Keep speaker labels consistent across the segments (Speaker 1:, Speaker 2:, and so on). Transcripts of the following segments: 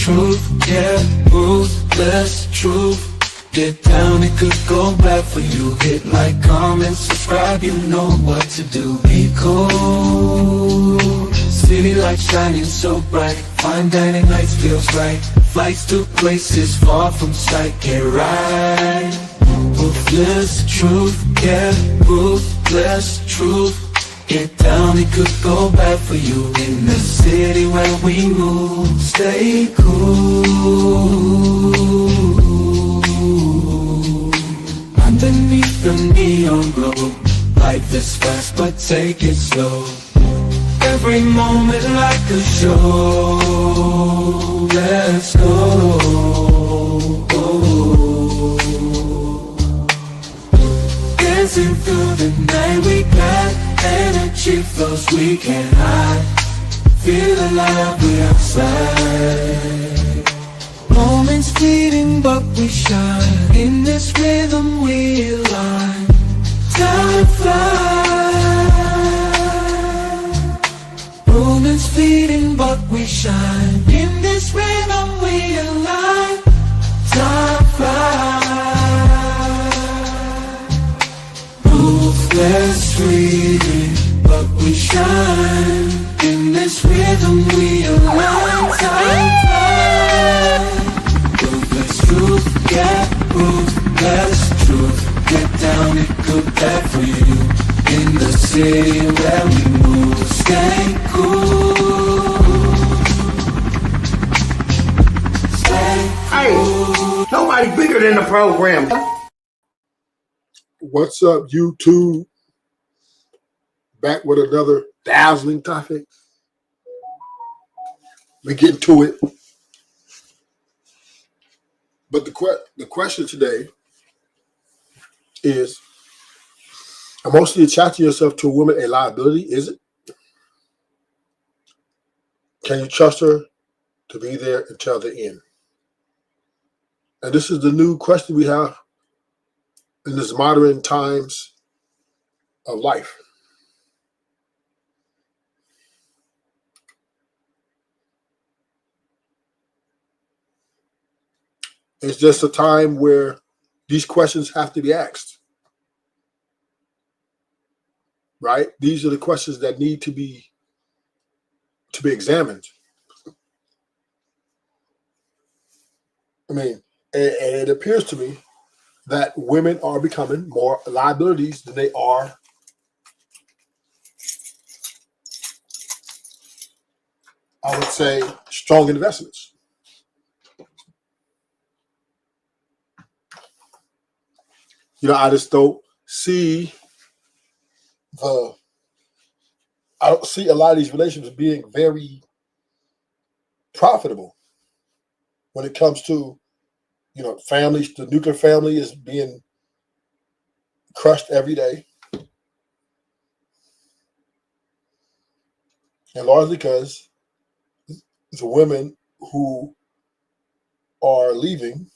Speaker 1: truth, yeah, ruthless truth. Get down, it could go bad for you. Hit like, comment, subscribe, you know what to do. Be cool, city lights shining so bright. Fine dining nights feels right. Flights to places far from sight. Get right, ruthless truth, yeah, ruthless truth. Get down, it could go bad for you. In the city where we move, stay cool. Underneath the neon glow, life is fast but take it slow. Every moment like a show. Let's go. Dancing through the night, we got energy flows we can't hide. Feel alive, we outside. Moments fleeting but we shine. In this rhythm we align. Time flies. Moments fleeting but we shine. In this rhythm we align. Time flies. Ruthless fleeting but we shine. In this rhythm we align. Time flies. Ruthless truth, yeah, ruthless truth. Get down, it good bad for you. In the city where we move, stay cool. Stay cool.
Speaker 2: Hey, nobody bigger than the program.
Speaker 3: What's up, YouTube? Back with another dazzling topic. We get to it. But the question today is, emotionally attaching yourself to a woman a liability? Is it? Can you trust her to be there until the end? And this is the new question we have in this modern times of life. It's just a time where these questions have to be asked, right? These are the questions that need to be examined. I mean, and it appears to me that women are becoming more liabilities than they are I would say strong investments. You know, I just don't see I don't see a lot of these relationships being very profitable when it comes to, you know, families. The nuclear family is being crushed every day. And largely because the women who are leaving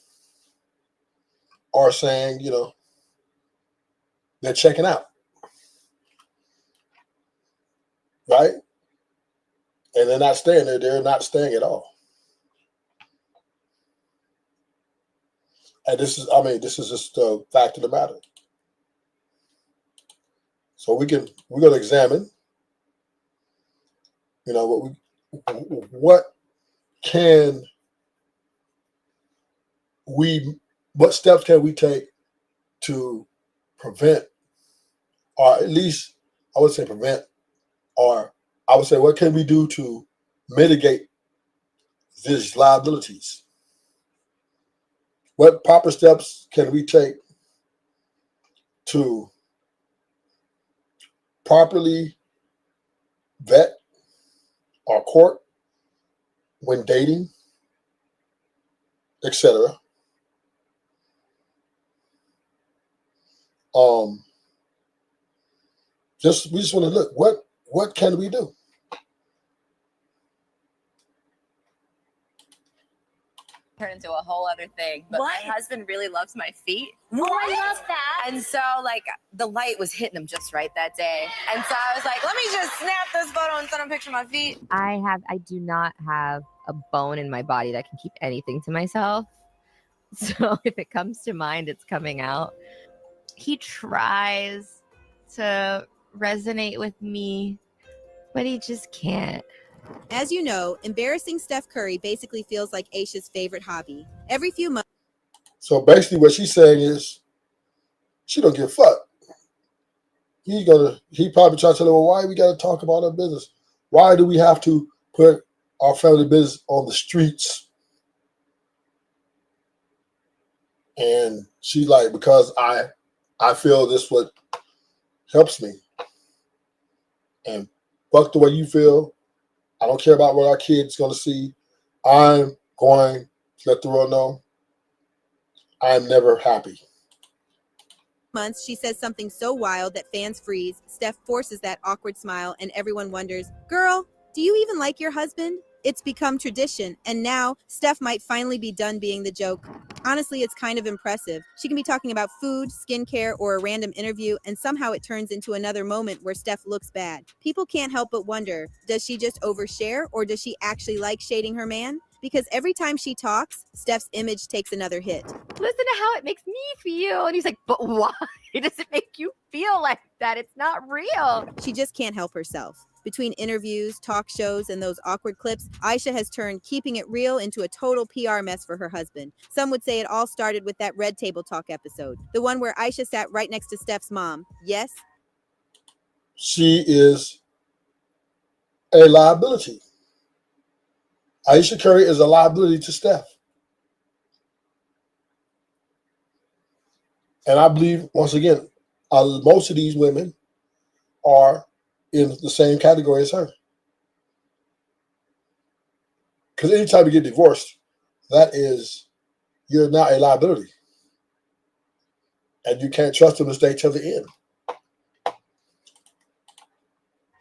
Speaker 3: are saying, you know, they're checking out. Right? And they're not staying there. They're not staying at all. And this is just a fact of the matter. So we're going to examine, you know, what steps can we take to prevent, or at least I would say prevent, or I would say what can we do to mitigate these liabilities? What proper steps can we take to properly vet our court when dating, etc.? We just want to look, what can we do?
Speaker 4: Turn into a whole other thing, but my husband really loves my feet.
Speaker 5: Oh, I love that.
Speaker 4: And so, like, the light was hitting him just right that day. And so I was like, let me just snap this photo and send him a picture of my feet.
Speaker 5: I do not have a bone in my body that can keep anything to myself. So if it comes to mind, it's coming out. He tries to resonate with me, but he just can't.
Speaker 6: As you know, embarrassing Steph Curry basically feels like Aisha's favorite hobby. Every few months.
Speaker 3: So basically what she's saying is she don't give a fuck. He probably try to tell her, well, why we got to talk about our business? Why do we have to put our family business on the streets? And she's like, because I feel this what helps me. And fuck the way you feel. I don't care about what our kids going to see. I'm going to let the world know I'm never happy.
Speaker 6: Months, she says something so wild that fans freeze. Steph forces that awkward smile, and everyone wonders, girl, do you even like your husband? It's become tradition, and now Steph might finally be done being the joke. Honestly, it's kind of impressive. She can be talking about food, skincare, or a random interview, and somehow it turns into another moment where Steph looks bad. People can't help but wonder, does she just overshare, or does she actually like shading her man? Because every time she talks, Steph's image takes another hit.
Speaker 5: Listen to how it makes me feel. And he's like, but why does it make you feel like that? It's not real.
Speaker 6: She just can't help herself. Between interviews, talk shows, and those awkward clips, Aisha has turned keeping it real into a total PR mess for her husband. Some would say it all started with that Red Table Talk episode, the one where Aisha sat right next to Steph's mom. Yes?
Speaker 3: She is a liability. Aisha Curry is a liability to Steph. And I believe, once again, most of these women are in the same category as her. Because anytime you get divorced, you're now a liability. And you can't trust them to stay till the end.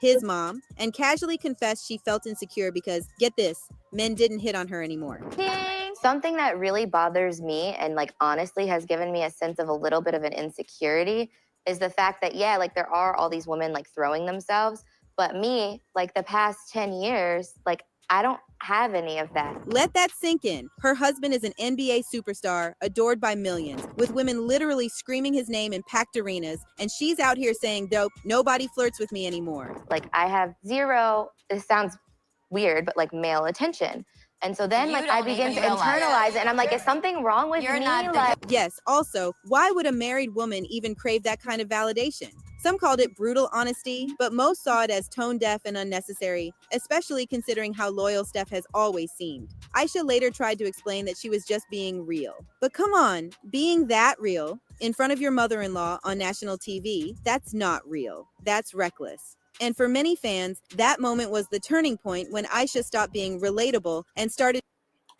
Speaker 6: His mom, and casually confessed she felt insecure because, get this, men didn't hit on her anymore.
Speaker 4: Something that really bothers me and like honestly has given me a sense of a little bit of an insecurity is the fact that, yeah, like there are all these women like throwing themselves, but me, like the past 10 years, like I don't have any of that.
Speaker 6: Let that sink in. Her husband is an NBA superstar, adored by millions, with women literally screaming his name in packed arenas, and she's out here saying, dope, nobody flirts with me anymore.
Speaker 4: Like I have zero, this sounds weird, but like male attention. And so then like I begin to internalize it and I'm like, is something wrong with me? Like,
Speaker 6: yes, also, why would a married woman even crave that kind of validation? Some called it brutal honesty, but most saw it as tone deaf and unnecessary, especially considering how loyal Steph has always seemed. Aisha later tried to explain that she was just being real. But come on, being that real, in front of your mother-in-law on national TV, that's not real. That's reckless. And for many fans, that moment was the turning point when Aisha stopped being relatable and started.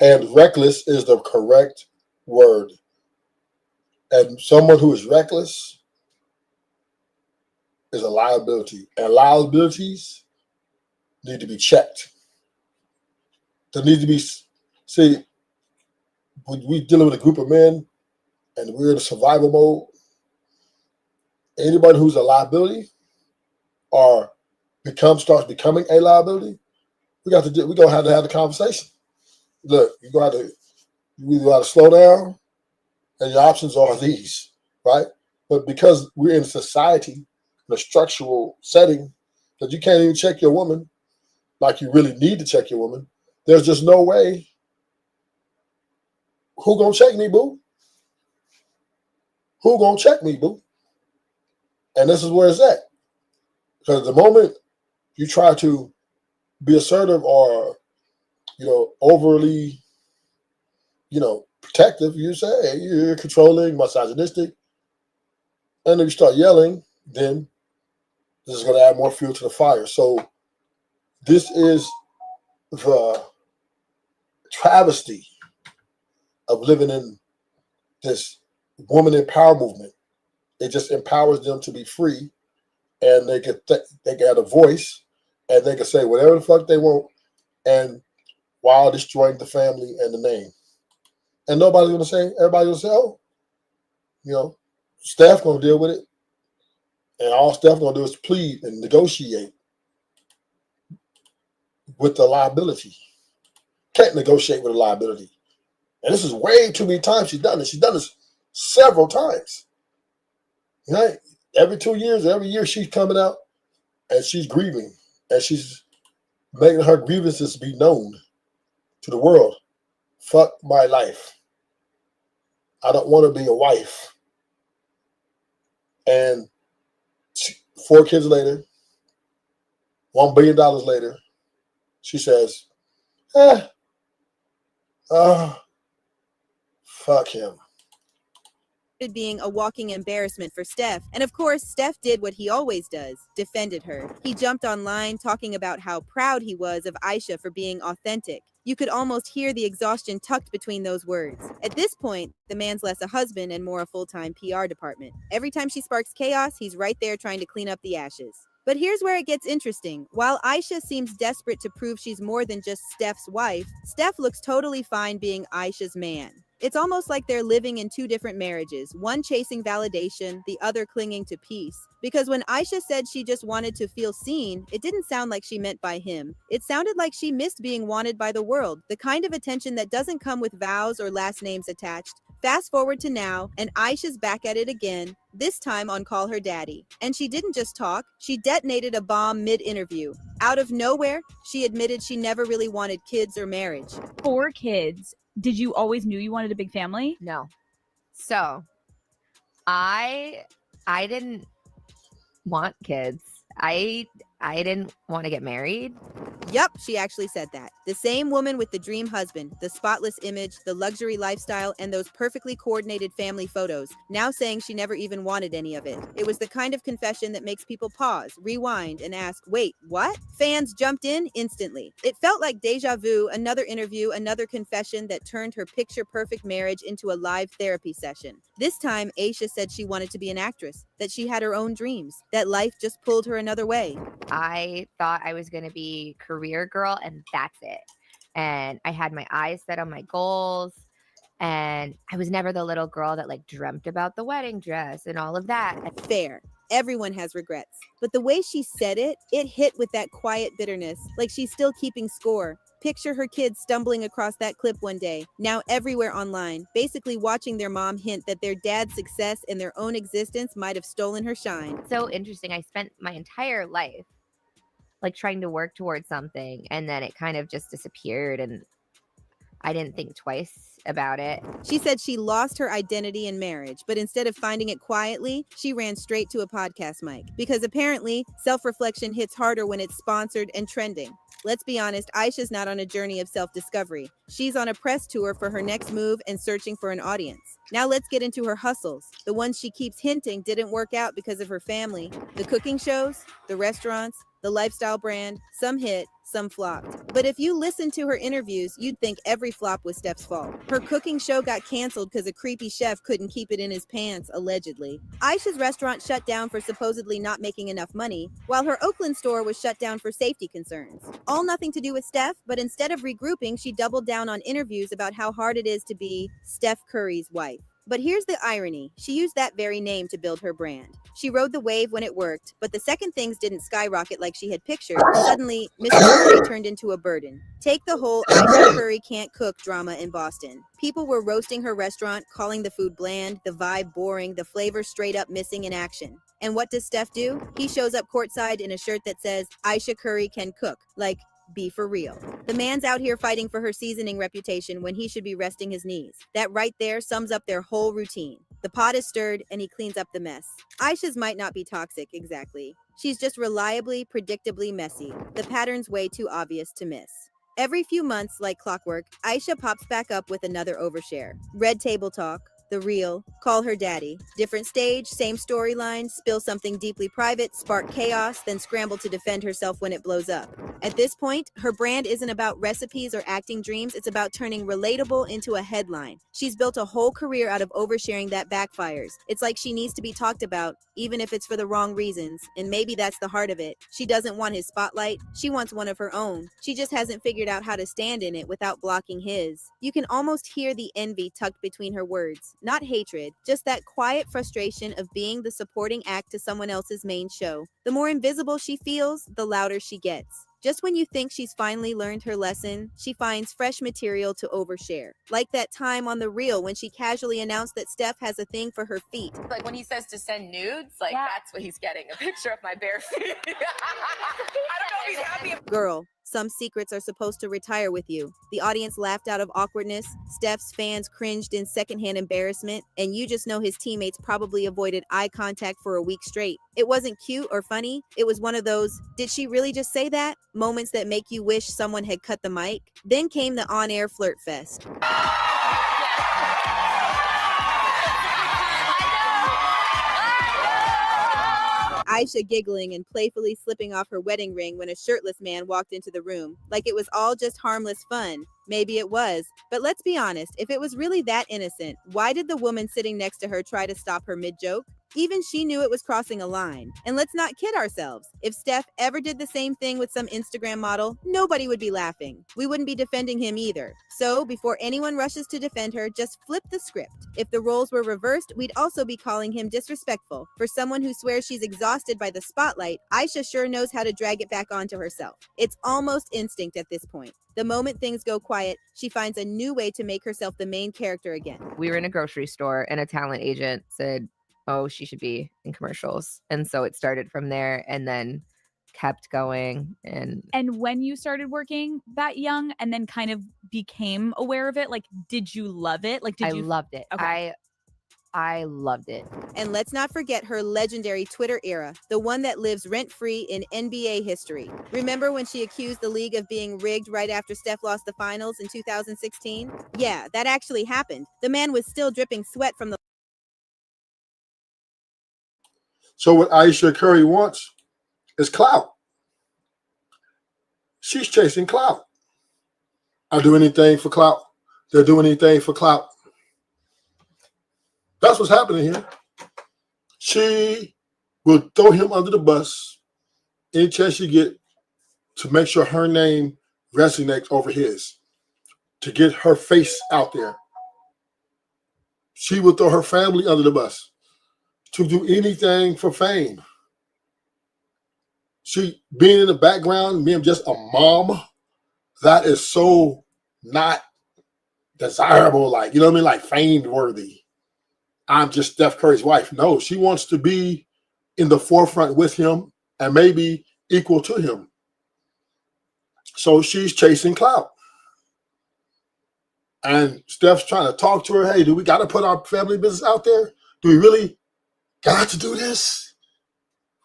Speaker 3: And reckless is the correct word. And someone who is reckless is a liability. And liabilities need to be checked. There needs to be, see, we dealing with a group of men and we're in a survival mode. Anybody who's a liability or starts becoming a liability, we're gonna have to have the conversation. Look, you either got to slow down, and your options are these, right? But because we're in a society, in a structural setting, that you can't even check your woman like you really need to check your woman, there's just no way. Who gonna check me, boo? Who gonna check me, boo? And this is where it's at. Because the moment you try to be assertive or, overly, protective, you say, hey, you're controlling, misogynistic, and then you start yelling, then this is going to add more fuel to the fire. So this is the travesty of living in this woman in power movement. It just empowers them to be free, and they can have a voice, and they can say whatever the fuck they want, and while destroying the family and the name. And nobody's gonna say. Everybody's gonna say, "Oh, Steph gonna deal with it," and all Steph gonna do is plead and negotiate with the liability. Can't negotiate with a liability. And this is way too many times she's done this. She's done this several times. Right? Every 2 years, every year she's coming out and she's grieving. And she's making her grievances be known to the world. Fuck my life. I don't want to be a wife. And 4 kids later, $1 billion later, she says, fuck him.
Speaker 6: Being a walking embarrassment for Steph. And of course, Steph did what he always does, defended her. He jumped online talking about how proud he was of Aisha for being authentic. You could almost hear the exhaustion tucked between those words. At this point, the man's less a husband and more a full-time PR department. Every time she sparks chaos, he's right there trying to clean up the ashes. But here's where it gets interesting. While Aisha seems desperate to prove she's more than just Steph's wife, Steph looks totally fine being Aisha's man. It's almost like they're living in 2 different marriages, one chasing validation, the other clinging to peace. Because when Aisha said she just wanted to feel seen, it didn't sound like she meant by him. It sounded like she missed being wanted by the world, the kind of attention that doesn't come with vows or last names attached. Fast forward to now, and Aisha's back at it again, this time on Call Her Daddy. And she didn't just talk, she detonated a bomb mid-interview. Out of nowhere, she admitted she never really wanted kids or marriage.
Speaker 7: 4 kids. Did you always knew you wanted a big family?
Speaker 5: No. So I didn't want kids. I didn't want to get married.
Speaker 6: Yup, she actually said that. The same woman with the dream husband, the spotless image, the luxury lifestyle, and those perfectly coordinated family photos, now saying she never even wanted any of it. It was the kind of confession that makes people pause, rewind, and ask, wait, what? Fans jumped in instantly. It felt like deja vu, another interview, another confession that turned her picture-perfect marriage into a live therapy session. This time, Aisha said she wanted to be an actress, that she had her own dreams, that life just pulled her another way.
Speaker 5: I thought I was going to be career girl, and that's it. And I had my eyes set on my goals, and I was never the little girl that like dreamt about the wedding dress and all of that.
Speaker 6: Fair. Everyone has regrets. But the way she said it, it hit with that quiet bitterness, like she's still keeping score. Picture her kids stumbling across that clip one day, now everywhere online, basically watching their mom hint that their dad's success and their own existence might have stolen her shine.
Speaker 5: So interesting. I spent my entire life like trying to work towards something, and then it kind of just disappeared, and I didn't think twice about it.
Speaker 6: She said she lost her identity in marriage, but instead of finding it quietly, she ran straight to a podcast mic. Because apparently, self-reflection hits harder when it's sponsored and trending. Let's be honest, Aisha's not on a journey of self-discovery. She's on a press tour for her next move and searching for an audience. Now let's get into her hustles. The ones she keeps hinting didn't work out because of her family. The cooking shows, the restaurants, the lifestyle brand, some hit, some flopped. But if you listen to her interviews, you'd think every flop was Steph's fault. Her cooking show got canceled because a creepy chef couldn't keep it in his pants, allegedly. Aisha's restaurant shut down for supposedly not making enough money, while her Oakland store was shut down for safety concerns. All nothing to do with Steph, but instead of regrouping, she doubled down on interviews about how hard it is to be Steph Curry's wife. But here's the irony. She used that very name to build her brand. She rode the wave when it worked, but the second things didn't skyrocket like she had pictured, suddenly Mrs. Curry turned into a burden. Take the whole Aisha Curry can't cook drama in Boston. People were roasting her restaurant, calling the food bland, the vibe boring, the flavor straight up missing in action. And what does Steph do? He shows up courtside in a shirt that says, Aisha Curry can cook. Like, be for real. The man's out here fighting for her seasoning reputation when he should be resting his knees. That right there sums up their whole routine. The pot is stirred and he cleans up the mess. Aisha's might not be toxic, exactly. She's just reliably, predictably messy. The pattern's way too obvious to miss. Every few months, like clockwork, Aisha pops back up with another overshare. Red table talk, the real, call her daddy. Different stage, same storyline, spill something deeply private, spark chaos, then scramble to defend herself when it blows up. At this point, her brand isn't about recipes or acting dreams, it's about turning relatable into a headline. She's built a whole career out of oversharing that backfires. It's like she needs to be talked about, even if it's for the wrong reasons, and maybe that's the heart of it. She doesn't want his spotlight, she wants one of her own. She just hasn't figured out how to stand in it without blocking his. You can almost hear the envy tucked between her words. Not hatred, just that quiet frustration of being the supporting act to someone else's main show. The more invisible she feels, the louder she gets. Just when you think she's finally learned her lesson, she finds fresh material to overshare. Like that time on The Reel when she casually announced that Steph has a thing for her feet.
Speaker 8: Like when he says to send nudes, like that's what he's getting, a picture of my bare feet. I don't know if he's happy.
Speaker 6: Girl, some secrets are supposed to retire with you. The audience laughed out of awkwardness, Steph's fans cringed in secondhand embarrassment, and you just know his teammates probably avoided eye contact for a week straight. It wasn't cute or funny, it was one of those, did she really just say that? Moments that make you wish someone had cut the mic. Then came the on-air flirt fest. Aisha giggling and playfully slipping off her wedding ring when a shirtless man walked into the room, like it was all just harmless fun. Maybe it was, but let's be honest, if it was really that innocent, why did the woman sitting next to her try to stop her mid-joke? Even she knew it was crossing a line. And let's not kid ourselves. If Steph ever did the same thing with some Instagram model, nobody would be laughing. We wouldn't be defending him either. So before anyone rushes to defend her, just flip the script. If the roles were reversed, we'd also be calling him disrespectful. For someone who swears she's exhausted by the spotlight, Aisha sure knows how to drag it back onto herself. It's almost instinct at this point. The moment things go quiet, she finds a new way to make herself the main character again.
Speaker 5: We were in a grocery store and a talent agent said, oh, she should be in commercials. And so it started from there and then kept going. And
Speaker 7: when you started working that young and then kind of became aware of it, like, did you love it? Like,
Speaker 5: I loved it.
Speaker 7: Okay.
Speaker 5: I loved it.
Speaker 6: And let's not forget her legendary Twitter era, the one that lives rent-free in NBA history. Remember when she accused the league of being rigged right after Steph lost the finals in 2016? Yeah, that actually happened. The man was still dripping sweat from the...
Speaker 3: So what Aisha Curry wants is clout. She's chasing clout. I'll do anything for clout. They'll do anything for clout. That's what's happening here. She will throw him under the bus any chance she get to make sure her name resonates over his, to get her face out there. She will throw her family under the bus to do anything for fame. She being in the background, being just a mom, that is so not desirable, like, you know what I mean? Like fame worthy. I'm just Steph Curry's wife. No, she wants to be in the forefront with him and maybe equal to him. So she's chasing clout. And Steph's trying to talk to her. Hey, do we got to put our family business out there? Do we really got to do this?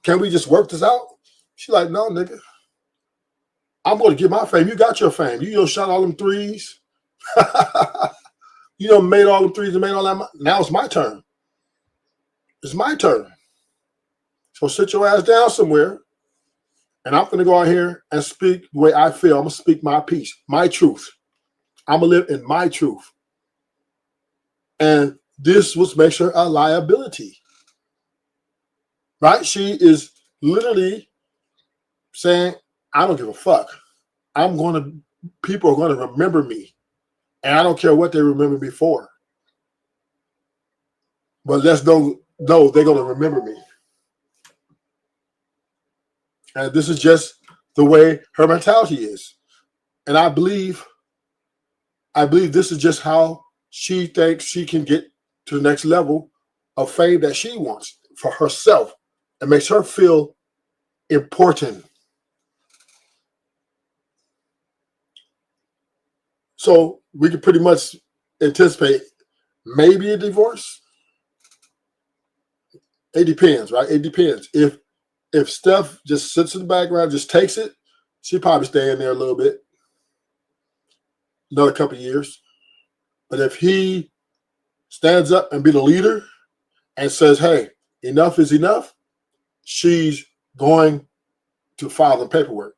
Speaker 3: Can we just work this out? She's like, no, nigga. I'm going to get my fame. You got your fame. You shot all them threes. You made all them threes and made all that. Now it's my turn. It's my turn. So sit your ass down somewhere. And I'm going to go out here and speak the way I feel. I'm going to speak my piece, my truth. I'm going to live in my truth. And this what makes her a liability. Right? She is literally saying, I don't give a fuck. People are going to remember me. And I don't care what they remember me for. But let's know they're going to remember me. And this is just the way her mentality is. And I believe this is just how she thinks she can get to the next level of fame that she wants for herself. It makes her feel important. So we can pretty much anticipate maybe a divorce. It depends, right? It depends. If Steph just sits in the background, just takes it, she'll probably stay in there a little bit, another couple of years. But if he stands up and be the leader and says, hey, enough is enough, she's going to file the paperwork.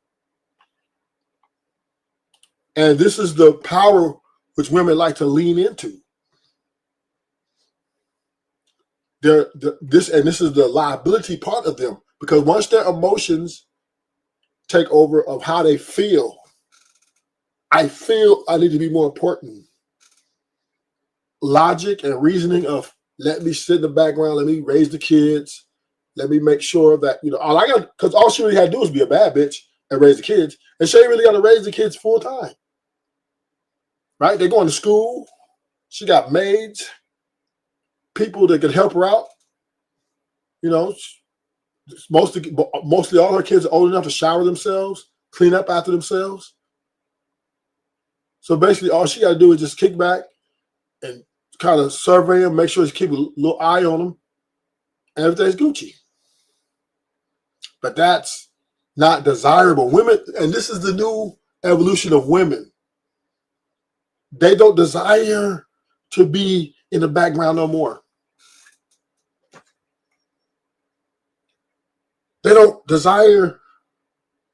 Speaker 3: And this is the power which women like to lean into. This is the liability part of them, because once their emotions take over of how they feel, I feel I need to be more important. Logic and reasoning of let me sit in the background, let me raise the kids, let me make sure that all I got, because all she really had to do is be a bad bitch and raise the kids. And she ain't really got to raise the kids full time. Right? They're going to school. She got maids, people that can help her out. You know, mostly all her kids are old enough to shower themselves, clean up after themselves. So basically, all she got to do is just kick back and kind of survey them, make sure she keep a little eye on them, and everything's Gucci. But that's not desirable. Women, and this is the new evolution of women. They don't desire to be in the background no more. They don't desire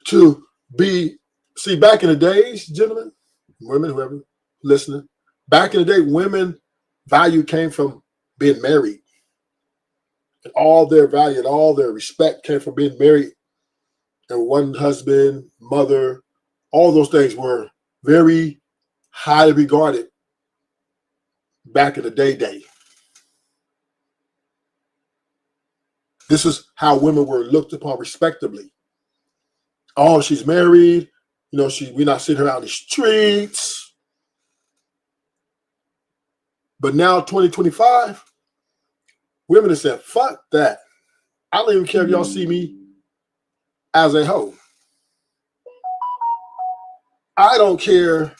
Speaker 3: to be, see, back in the days, gentlemen, women, whoever listening, back in the day, women value came from being married. And all their value and all their respect came from being married. And one husband, mother, all those things were very highly regarded back in the day. This is how women were looked upon respectably. Oh, she's married. You know, we're not seeing her out in the streets. But now, 2025, women have said, fuck that. I don't even care if y'all see me as a hoe. I don't care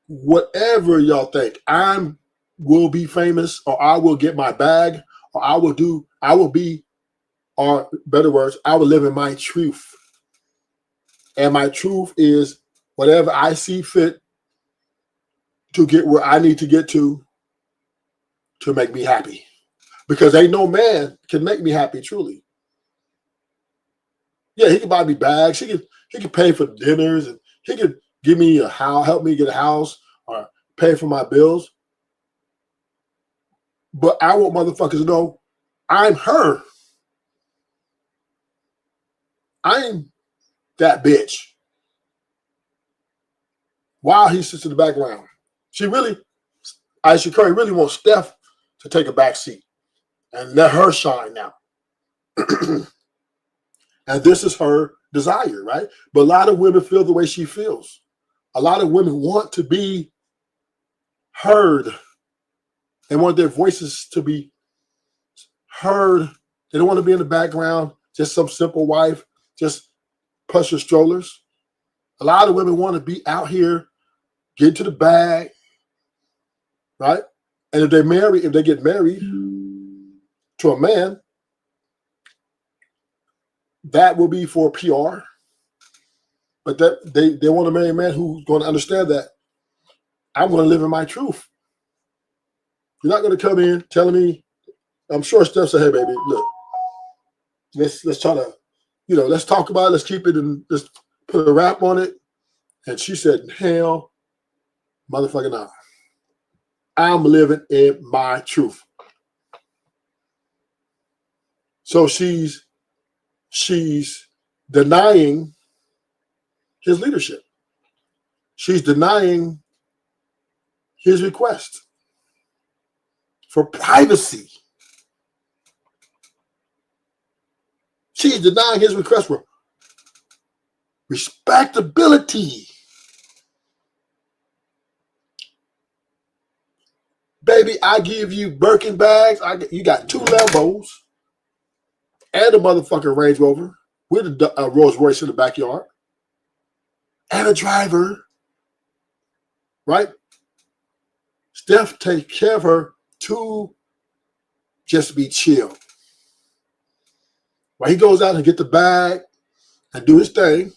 Speaker 3: whatever y'all think. I will be famous, or I will get my bag, or I will be, or better words, I will live in my truth. And my truth is whatever I see fit to get where I need to get to make me happy. Because ain't no man can make me happy, truly. Yeah, he can buy me bags. He can pay for dinners, and he can give me a house, help me get a house, or pay for my bills. But I want motherfuckers to know I'm her. I'm that bitch. While he sits in the background. Aisha Curry really wants Steph to take a back seat and let her shine now. And this is her desire, right? But a lot of women feel the way she feels. A lot of women want to be heard. They want their voices to be heard. They don't want to be in the background, just some simple wife, just push her strollers. A lot of women want to be out here, get to the bag, right? And if they get married to a man, that will be for PR. But that they want to marry a man who's going to understand that I'm going to live in my truth. You're not going to come in telling me. I'm sure Steph said, "Hey, baby, look, let's try to, let's talk about it. Let's keep it and let's put a wrap on it." And she said, "Hell, motherfucking no. I'm living in my truth." So she's denying his leadership. She's denying his request for privacy. She's denying his request for respectability. Baby, I give you Birkin bags. You got 2 Lambos and a motherfucking Range Rover with a Rolls Royce in the backyard and a driver, right? Steph takes care of her to just be chill. While he goes out and get the bag and do his thing,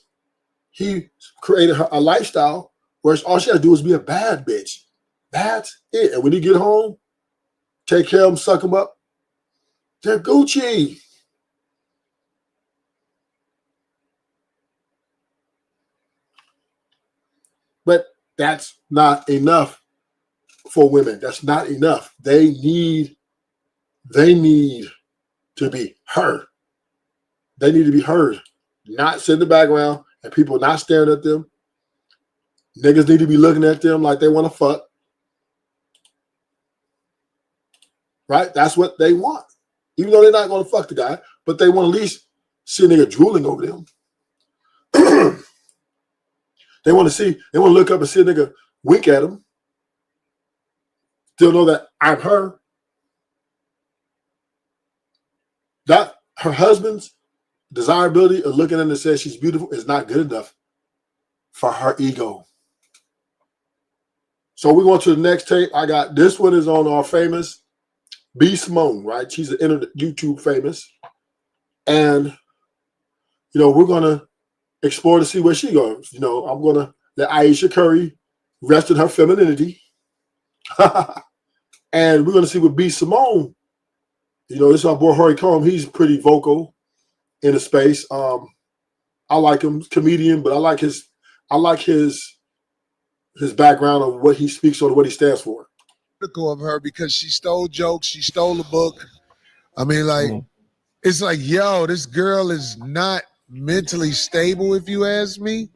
Speaker 3: he created her a lifestyle where all she has to do is be a bad bitch. That's it. And when he get home, take care of him, suck him up. They're Gucci. But that's not enough for women. That's not enough. They need to be heard. They need to be heard. Not sit in the background and people not staring at them. Niggas need to be looking at them like they want to fuck. Right? That's what they want. Even though they're not going to fuck the guy, but they want to at least see a nigga drooling over them. They want to look up and see a nigga wink at them. Still know that I'm her. That her husband's desirability of looking at her and says she's beautiful is not good enough for her ego. So we go to the next tape. I got this one is on our famous B. Simone, right? She's an YouTube famous. And, you know, we're going to explore to see where she goes. You know, I'm going to let Aisha Curry rest in her femininity. And we're going to see what B. Simone, you know, this is our boy Harry Combe. He's pretty vocal in the space. I like him, comedian, but I like his background of what he speaks on, what he stands for.
Speaker 9: Critical of her because she stole jokes, she stole a book. I mean, like, it's like, yo, this girl is not mentally stable, if you ask me.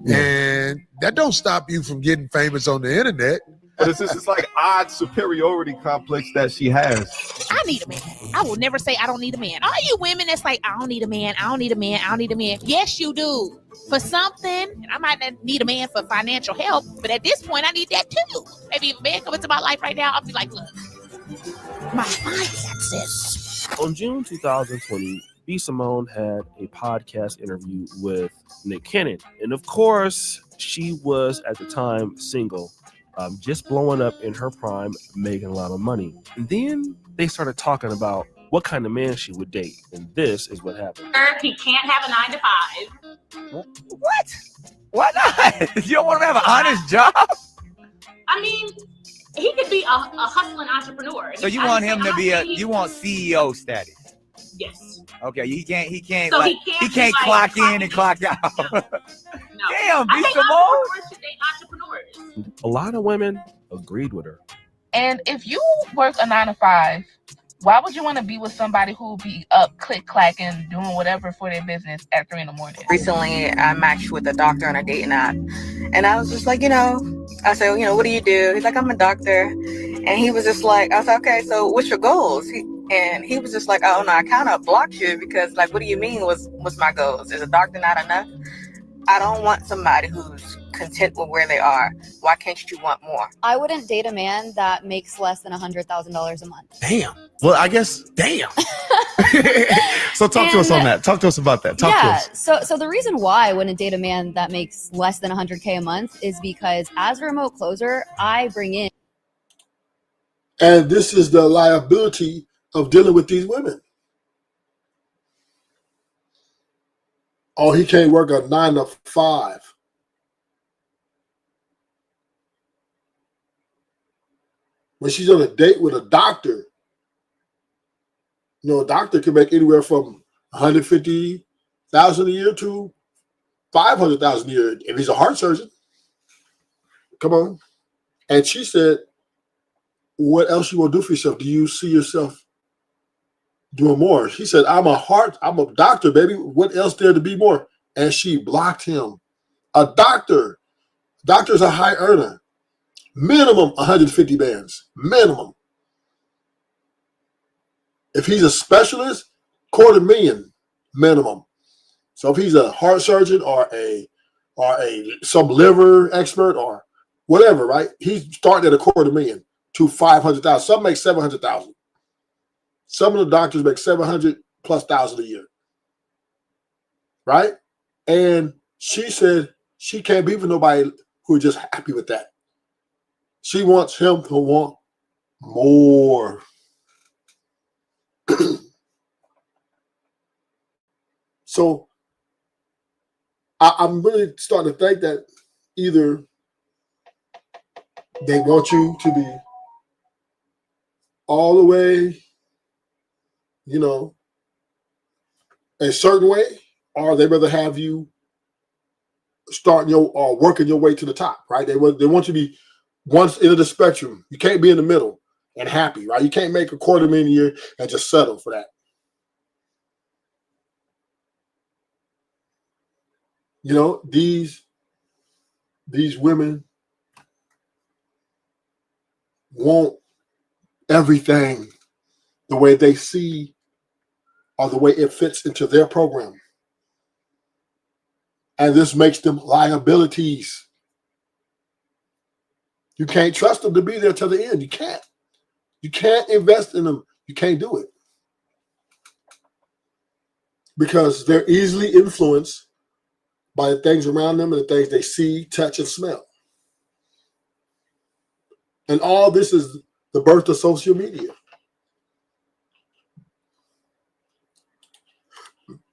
Speaker 9: And that don't stop you from getting famous on the internet.
Speaker 10: But it's just like odd superiority complex that she has.
Speaker 11: I need a man. I will never say I don't need a man. All you women that's like, I don't need a man, I don't need a man, I don't need a man. Yes, you do. For something, and I might not need a man for financial help, but at this point, I need that too. Maybe if a man comes into my life right now, I'll be like, look, my finances.
Speaker 12: On June 2020, B. Simone had a podcast interview with Nick Cannon. And of course, she was at the time single, just blowing up in her prime, making a lot of money. And then they started talking about what kind of man she would date. And this is what happened.
Speaker 11: He can't have a 9 to 5.
Speaker 13: What? Why not? You don't want him to have an honest job?
Speaker 11: I mean, he could be a hustling entrepreneur.
Speaker 13: So you want him to be you want CEO status?
Speaker 11: Yes.
Speaker 13: Okay, he can't
Speaker 11: So
Speaker 13: like he can't clock in and clock out.
Speaker 11: No.
Speaker 13: Damn, B. Simone.
Speaker 11: Entrepreneurs should date entrepreneurs.
Speaker 12: A lot of women agreed with her.
Speaker 14: And if you work a 9 to 5, why would you want to be with somebody who be up click clacking, doing whatever for their business at 3 a.m?
Speaker 8: Recently, I matched with a doctor on a dating app, and I was just like, I said, what do you do? He's like, I'm a doctor, and he was just like, I was like, okay, so what's your goals? And he was just like, oh no, I kind of blocked you because, like, what do you mean? What's my goals? Is a doctor not enough? I don't want somebody who's content with where they are. Why can't you want more?
Speaker 15: I wouldn't date a man that makes less than $100,000 a month.
Speaker 16: Damn. Well, I guess, damn. So talk to us on that. Talk to us about that. Talk to us.
Speaker 15: So the reason why I wouldn't date a man that makes less than $100K a month is because as a remote closer, I bring in.
Speaker 3: And this is the liability of dealing with these women. Oh, he can't work a 9 to 5. When she's on a date with a doctor, a doctor can make anywhere from $150,000 a year to $500,000 a year if he's a heart surgeon. Come on. And she said, what else you want to do for yourself? Do you see yourself doing more? He said, I'm a doctor, baby. What else there to be more? And she blocked him. A doctor. Doctor's a high earner. Minimum 150 bands. Minimum. If he's a specialist, $250,000 minimum. So if he's a heart surgeon or some liver expert or whatever, right? He's starting at $250,000 to $500,000. Some make $700,000. Some of the doctors make $700,000+ a year, right? And she said she can't be with nobody who is just happy with that. She wants him to want more. So I'm really starting to think that either they want you to be all the way, a certain way, or they rather have you starting or working your way to the top, right? They want you to be once into the spectrum. You can't be in the middle and happy, right? You can't make $250,000 a year and just settle for that. These women want everything the way they see or the way it fits into their program. And this makes them liabilities. You can't trust them to be there till the end. You can't. You can't invest in them. You can't do it. Because they're easily influenced by the things around them and the things they see, touch, and smell. And all this is the birth of social media.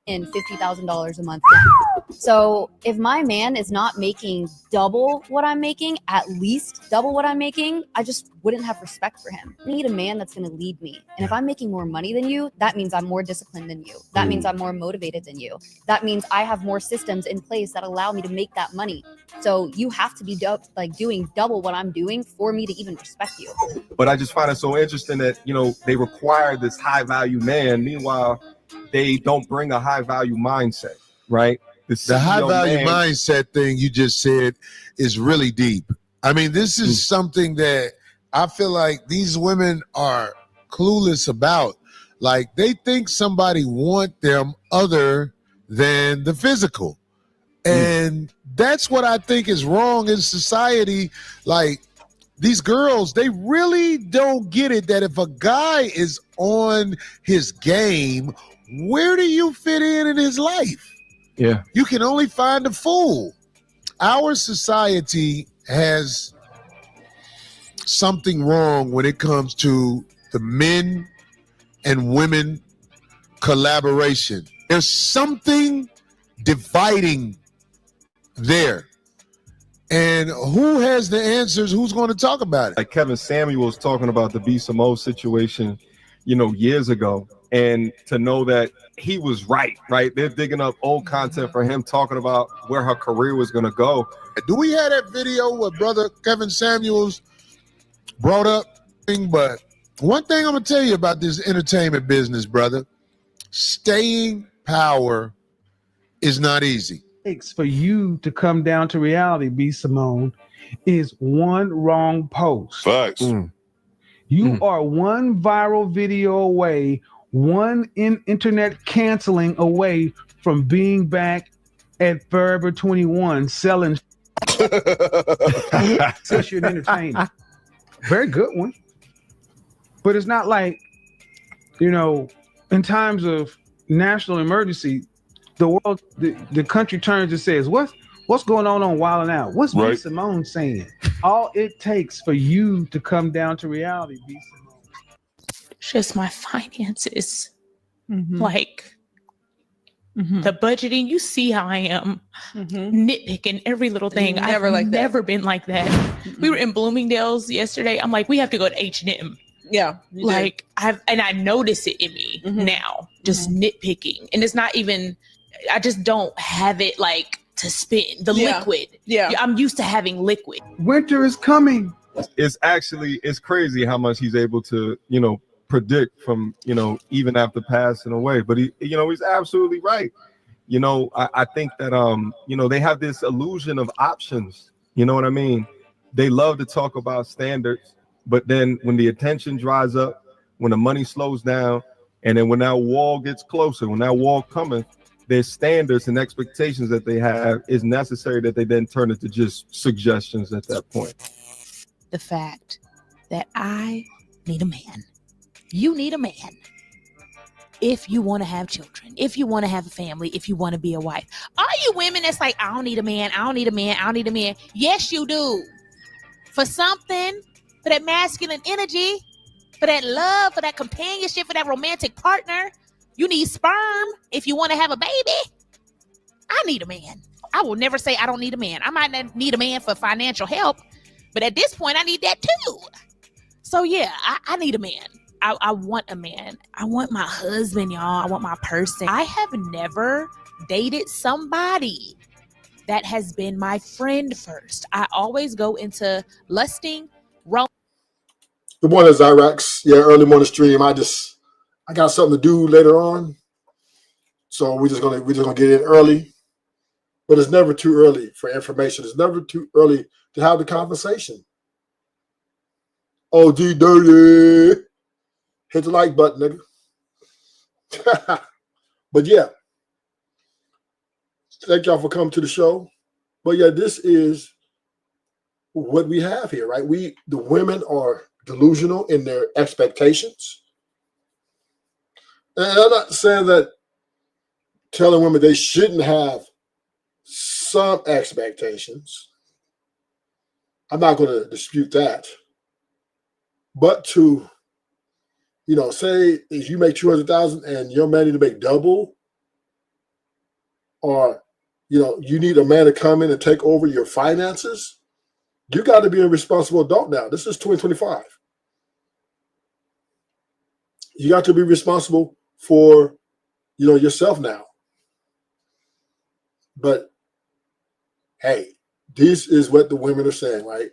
Speaker 15: In $50,000 a month now. So if my man is not making double what I'm making, at least double what I'm making, I just wouldn't have respect for him. I need a man that's going to lead me. And if I'm making more money than you, that means I'm more disciplined than you. That means I'm more motivated than you. That means I have more systems in place that allow me to make that money. So you have to be doing double what I'm doing for me to even respect you.
Speaker 10: But I just find it so interesting that, you know, they require this high value man. Meanwhile, they don't bring a high value mindset, right?
Speaker 9: The high value mindset thing you just said is really deep. I mean, this is something that I feel like these women are clueless about. Like, they think somebody want them other than the physical. And that's what I think is wrong in society. Like, these girls, they really don't get it that if a guy is on his game, where do you fit in his life?
Speaker 10: Yeah.
Speaker 9: You can only find a fool. Our society has something wrong when it comes to the men and women collaboration. There's something dividing there. And who has the answers? Who's going to talk about it?
Speaker 10: Like Kevin Samuels talking about the B. Simone situation, you know, years ago. And to know that he was right? They're digging up old content for him talking about where her career was going to go.
Speaker 9: Do we have that video where brother Kevin Samuels brought up? But one thing I'm going to tell you about this entertainment business, brother, staying power is not easy.
Speaker 17: For you to come down to reality, B. Simone, is one wrong post.
Speaker 16: Facts.
Speaker 17: You are one viral video away, one internet canceling away from being back at Forever 21 selling tissue and entertainment. Very good one. But it's not like, you know, in times of national emergency, the world, the country turns and says, what's going on Wild 'N Out? What's B. Simone saying? All it takes for you to come down to reality, B. Simone.
Speaker 11: Just my finances. Like the budgeting, you see how I am nitpicking every little thing. I've never been like that. We were in Bloomingdale's yesterday. I'm like, we have to go to H&M.
Speaker 18: Yeah.
Speaker 11: Like I notice it in me now, just nitpicking. And it's not even, I just don't have it like to spend the liquid. Yeah. I'm used to having liquid.
Speaker 17: Winter is coming.
Speaker 10: It's crazy how much he's able to, you know, predict from, you know, even after passing away. But he, you know, he's absolutely right. You know, I think that, you know, they have this illusion of options. You know what I mean? They love to talk about standards, but then when the attention dries up, when the money slows down, and then when that wall gets closer, when that wall cometh, their standards and expectations that they have is necessary that they then turn into just suggestions at that point.
Speaker 11: The fact that I need a man. You need a man. If you want to have children, if you want to have a family, if you want to be a wife. All you women that's like, I don't need a man, I don't need a man, I don't need a man. Yes, you do. For something, for that masculine energy, for that love, for that companionship, for that romantic partner. You need sperm if you want to have a baby. I need a man. I will never say I don't need a man. I might not need a man for financial help, but at this point, I need that too. So yeah, I need a man. I want a man. I want my husband, y'all. I want my person. I have never dated somebody that has been my friend first. I always go into lusting.
Speaker 3: Good morning, Zyrax. Yeah, early morning stream. I got something to do later on, so we're just gonna get in early. But it's never too early for information. It's never too early to have the conversation. OG dirty. Hit the like button, nigga. But yeah, Thank y'all for coming to the show. But yeah, this is what we have here, right? The women are delusional in their expectations. And I'm not saying that telling women they shouldn't have some expectations. I'm not going to dispute that. But to, say if you make 200,000 and your man need to make double, or you need a man to come in and take over your finances, you got to be a responsible adult now. This is 2025. You got to be responsible for, yourself now. But hey, this is what the women are saying, right?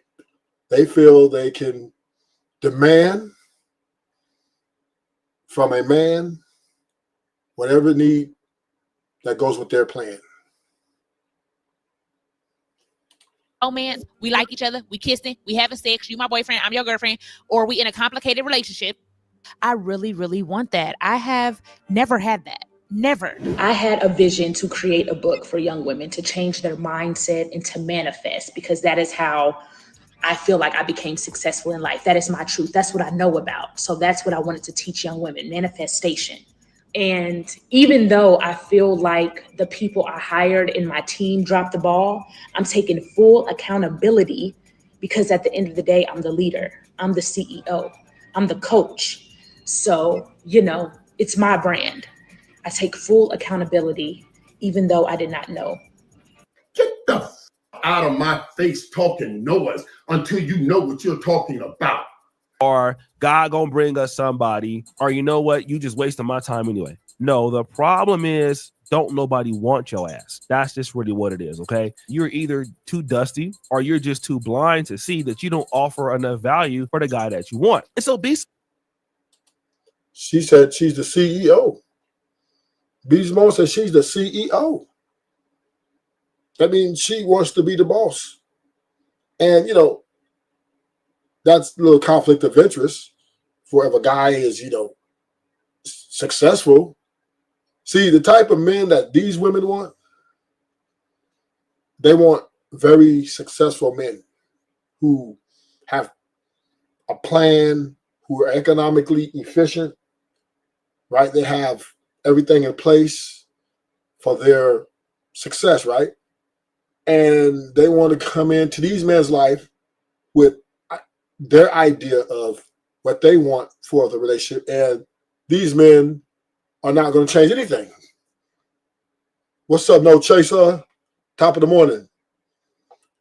Speaker 3: They feel they can demand from a man whatever need that goes with their plan.
Speaker 11: Romance, we like each other, we kissing, we having sex, you my boyfriend, I'm your girlfriend, or we in a complicated relationship. I really, really want that. I have never had that. Never.
Speaker 18: I had a vision to create a book for young women to change their mindset and to manifest, because that is how I feel like I became successful in life. That is my truth. That's what I know about. So that's what I wanted to teach young women, manifestation. And even though I feel like the people I hired in my team dropped the ball, I'm taking full accountability, because at the end of the day, I'm the leader. I'm the CEO. I'm the coach. So, it's my brand. I take full accountability, even though I did not know.
Speaker 2: Get the out of my face talking noise until you know what you're talking about.
Speaker 12: Or God gonna bring us somebody, or you know what, you just wasting my time anyway. No, the problem is don't nobody want your ass. That's just really what it is, okay? You're either too dusty or you're just too blind to see that you don't offer enough value for the guy that you want. And so
Speaker 3: she said she's the CEO. Bismo said she's the CEO. That means she wants to be the boss. And, that's a little conflict of interest for if a guy is, successful. See, the type of men that these women want, they want very successful men who have a plan, who are economically efficient, right? They have everything in place for their success, right? And they want to come into these men's life with their idea of what they want for the relationship. And these men are not going to change anything. What's up, No Chaser? Top of the morning.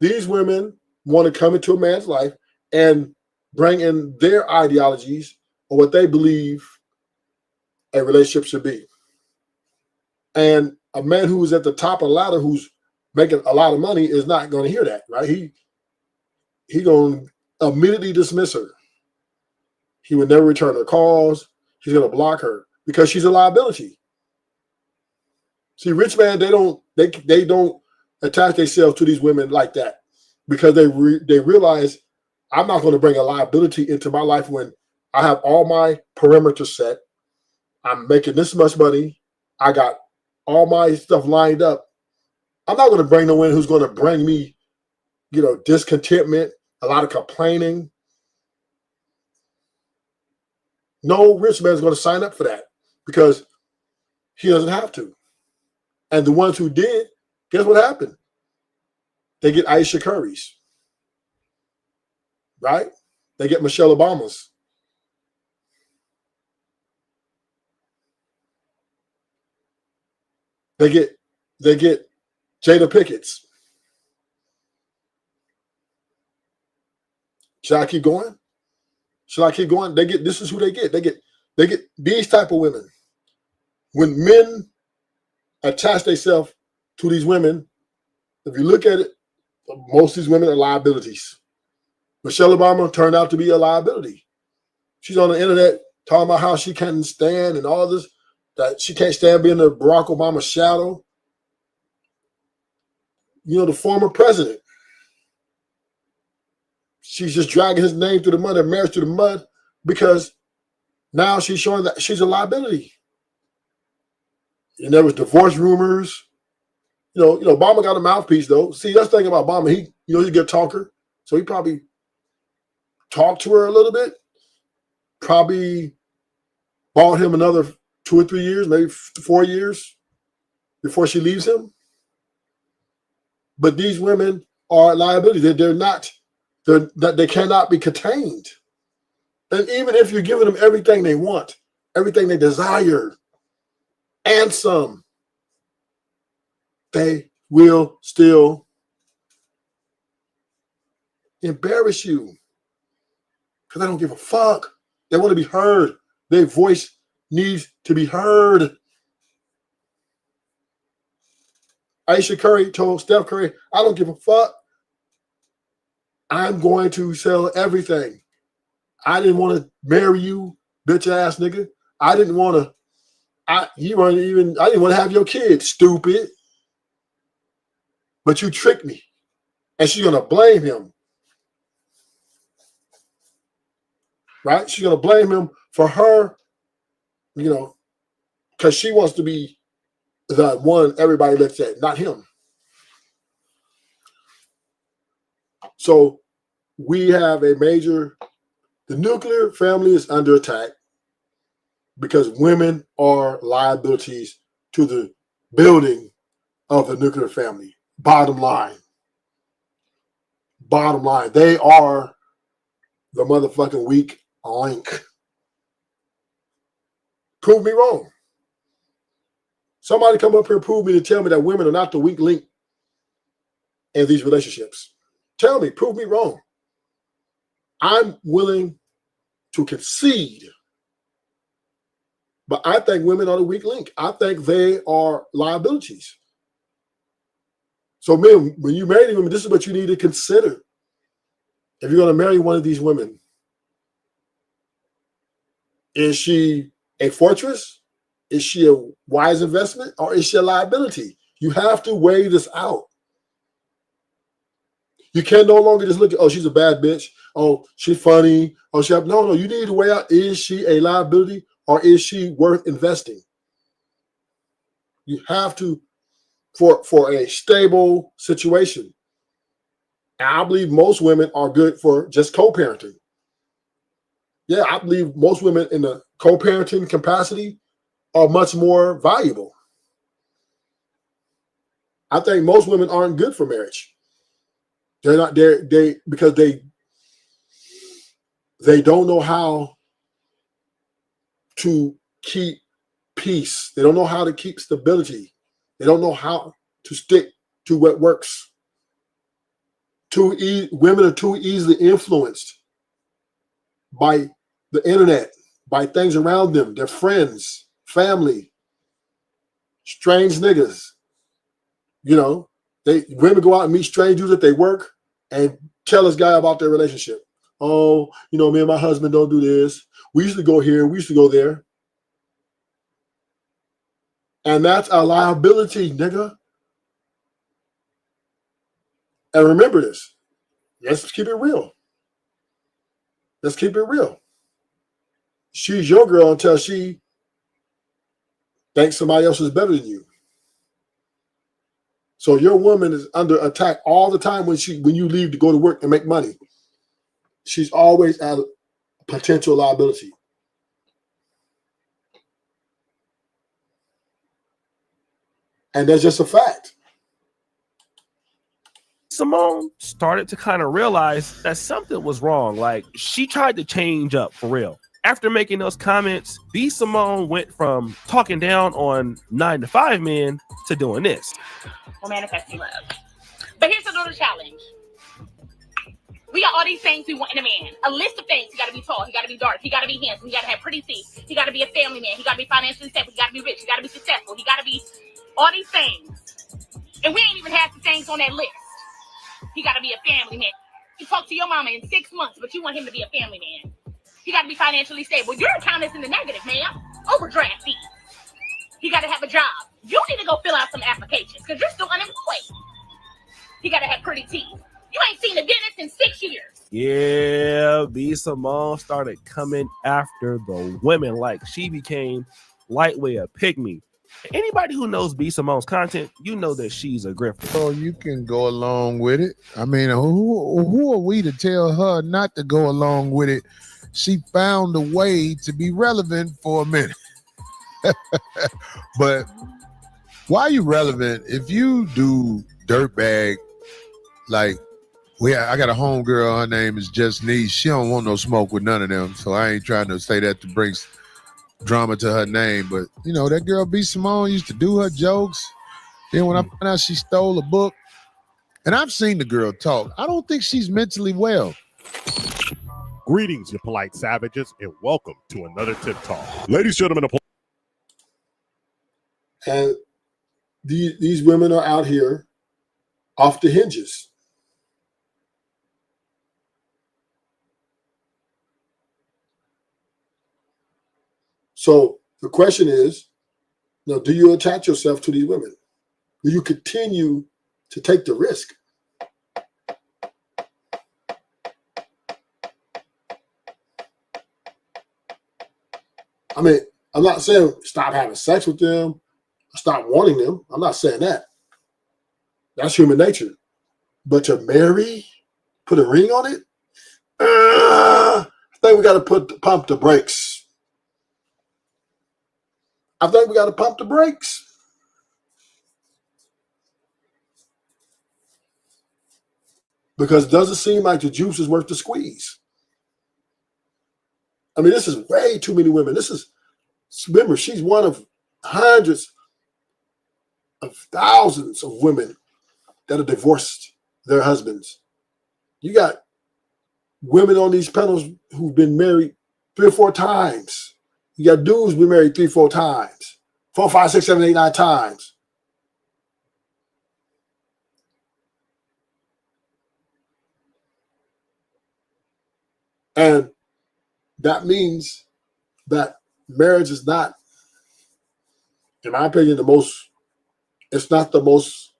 Speaker 3: These women want to come into a man's life and bring in their ideologies or what they believe a relationship should be. And a man who is at the top of the ladder, who's making a lot of money, is not going to hear that, right? He going to immediately dismiss her. He would never return her calls. He's going to block her because she's a liability. See, rich man, they don't attach themselves to these women like that, because they realize I'm not going to bring a liability into my life when I have all my perimeters set. I'm making this much money. I got all my stuff lined up. I'm not going to bring no one who's going to bring me, discontentment, a lot of complaining. No rich man is going to sign up for that because he doesn't have to. And the ones who did, guess what happened? They get Aisha Curry's, right? They get Michelle Obama's. They get Jada Pickett's. Should I keep going? This is who they get. They get these type of women. When men attach themselves to these women, if you look at it, most of these women are liabilities. Michelle Obama turned out to be a liability. She's on the internet talking about how she can't stand and all this, that she can't stand being the Barack Obama shadow. The former president. She's just dragging his name through the mud and marriage through the mud because now she's showing that she's a liability. And there was divorce rumors. Obama got a mouthpiece though. See, that's the thing about Obama. He's a good talker, so he probably talked to her a little bit. Probably bought him another 2 or 3 years, maybe 4 years before she leaves him. But these women are liabilities. They cannot be contained. And even if you're giving them everything they want, everything they desire, and some, they will still embarrass you because they don't give a fuck. They want to be heard. Their voice needs to be heard. Aisha Curry told Steph Curry, I don't give a fuck. I'm going to sell everything. I didn't want to marry you, bitch ass nigga. I didn't want to have your kids, stupid. But you tricked me. And she's going to blame him. Right? She's going to blame him for her, because she wants to be the one everybody looks at, not him. So we have the nuclear family is under attack because women are liabilities to the building of the nuclear family. Bottom line, they are the motherfucking weak link. Prove me wrong. Somebody come up here and prove me to tell me that women are not the weak link in these relationships. Tell me, prove me wrong. I'm willing to concede, but I think women are the weak link. I think they are liabilities. So, men, when you marry women, this is what you need to consider. If you're going to marry one of these women, is she a fortress? Is she a wise investment? Or is she a liability? You have to weigh this out. You can no longer just look at, oh, she's a bad bitch. Oh, she's funny. Oh, no. You need to weigh out, is she a liability or is she worth investing? You have to, for a stable situation. And I believe most women are good for just co-parenting. Yeah, I believe most women in the co-parenting capacity are much more valuable. I think most women aren't good for marriage. They're not there. Because they don't know how to keep peace. They don't know how to keep stability. They don't know how to stick to what works. Women are too easily influenced by the internet, by things around them, their friends, family, strange niggas. Women go out and meet strange dudes at their work and tell this guy about their relationship. Oh, me and my husband don't do this. We used to go here. We used to go there. And that's a liability, nigga. And remember this. Let's keep it real. Let's keep it real. She's your girl until she thinks somebody else is better than you. So your woman is under attack all the time when you leave to go to work and make money. She's always at a potential liability. And that's just a fact.
Speaker 12: Simone started to kind of realize that something was wrong. Like, she tried to change up for real. After making those comments, B. Simone went from talking down on 9-to-5 men to doing this.
Speaker 14: Or manifesting love. But here's another challenge. We got all these things we want in a man. A list of things. He got to be tall. He got to be dark. He got to be handsome. He got to have pretty teeth. He got to be a family man. He got to be financially stable. He got to be rich. He got to be successful. He got to be all these things. And we ain't even half the things on that list. He got to be a family man. You talk to your mama in 6 months, but you want him to be a family man. He got to be financially stable. Your account is in the negative, ma'am. Overdraft fees. He got to have a job. You need to go fill out some applications because you're still unemployed. He got to have pretty teeth. You ain't seen a dentist in 6 years.
Speaker 12: Yeah, B. Simone started coming after the women like she became lightweight a pygmy. Anybody who knows B Simone's content, you know that she's a grifter.
Speaker 9: So you can go along with it. I mean, who are we to tell her not to go along with it? She found a way to be relevant for a minute. But why are you relevant if you do dirtbag? Like, I got a homegirl, her name is Just Niece. She don't want no smoke with none of them, so I ain't trying to say that to bring drama to her name. But, you know, that girl B Simone used to do her jokes. Then when I found out she stole a book, and I've seen the girl talk, I don't think she's mentally well.
Speaker 19: Greetings, you polite savages, and welcome to another Tip Talk. Ladies, gentlemen,
Speaker 3: And these women are out here off the hinges. So the question is, now, do you attach yourself to these women? Do you continue to take the risk? I mean, I'm not saying stop having sex with them, or stop wanting them. I'm not saying that. That's human nature. But to marry, put a ring on it, I think we got to pump the brakes. I think we got to pump the brakes. Because it doesn't seem like the juice is worth the squeeze. I mean, this is way too many women. Remember, she's one of hundreds of thousands of women that have divorced their husbands. You got women on these panels who've been married 3 or 4 times. You got dudes who've been married 3, 4 times, 4, 5, 6, 7, 8, 9 times. And that means that marriage is not, in my opinion, it's not the most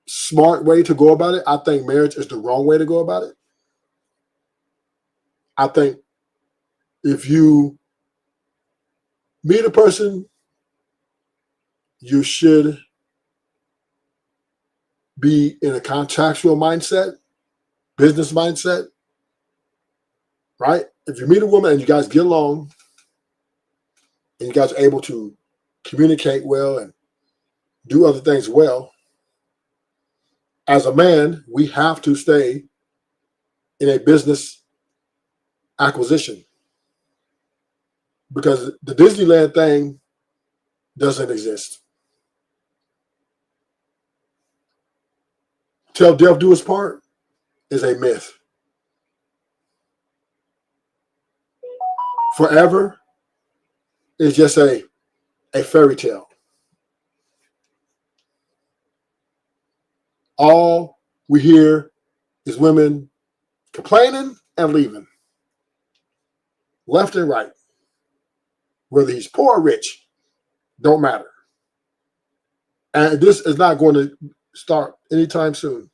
Speaker 3: smart way to go about it. I think marriage is the wrong way to go about it. I think if you meet a person, you should be in a contractual mindset, business mindset, right? If you meet a woman and you guys get along and you guys are able to communicate well and do other things well, as a man, we have to stay in a business acquisition because the Disneyland thing doesn't exist. Till death do his part is a myth. Forever is just a fairy tale. All we hear is women complaining and leaving, left and right. Whether he's poor or rich, don't matter. And this is not going to start anytime soon.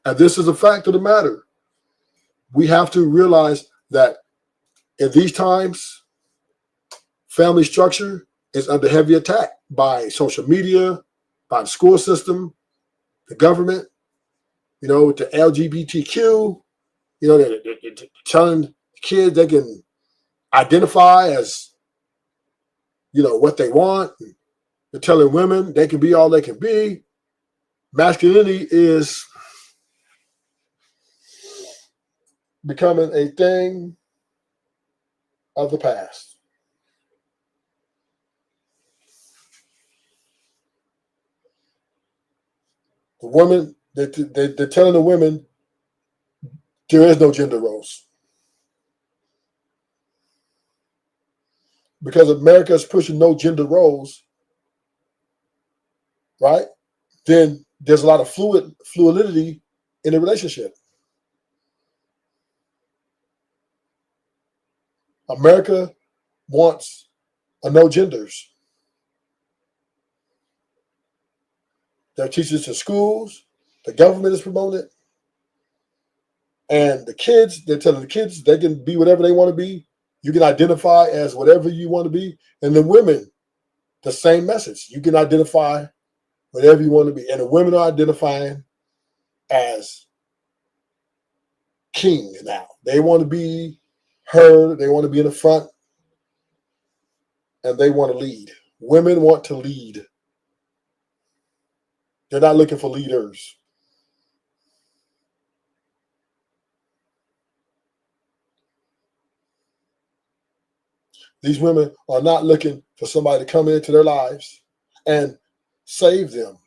Speaker 3: And this is a fact of the matter. We have to realize that in these times, family structure is under heavy attack by social media, by the school system, the government, with the LGBTQ, they're telling kids they can identify as, what they want. They're telling women they can be all they can be. Masculinity is becoming a thing of the past. The women, they're telling the women there is no gender roles. Because America is pushing no gender roles, right? Then there's a lot of fluidity in the relationship. America wants a no genders. They're teaching this in schools. The government is promoting it. And the kids, they're telling the kids they can be whatever they want to be. You can identify as whatever you want to be. And the women, the same message. You can identify whatever you want to be. And the women are identifying as king now. They want to be heard. They want to be in the front. And they want to lead. Women want to lead. They're not looking for leaders. These women are not looking for somebody to come into their lives and save them.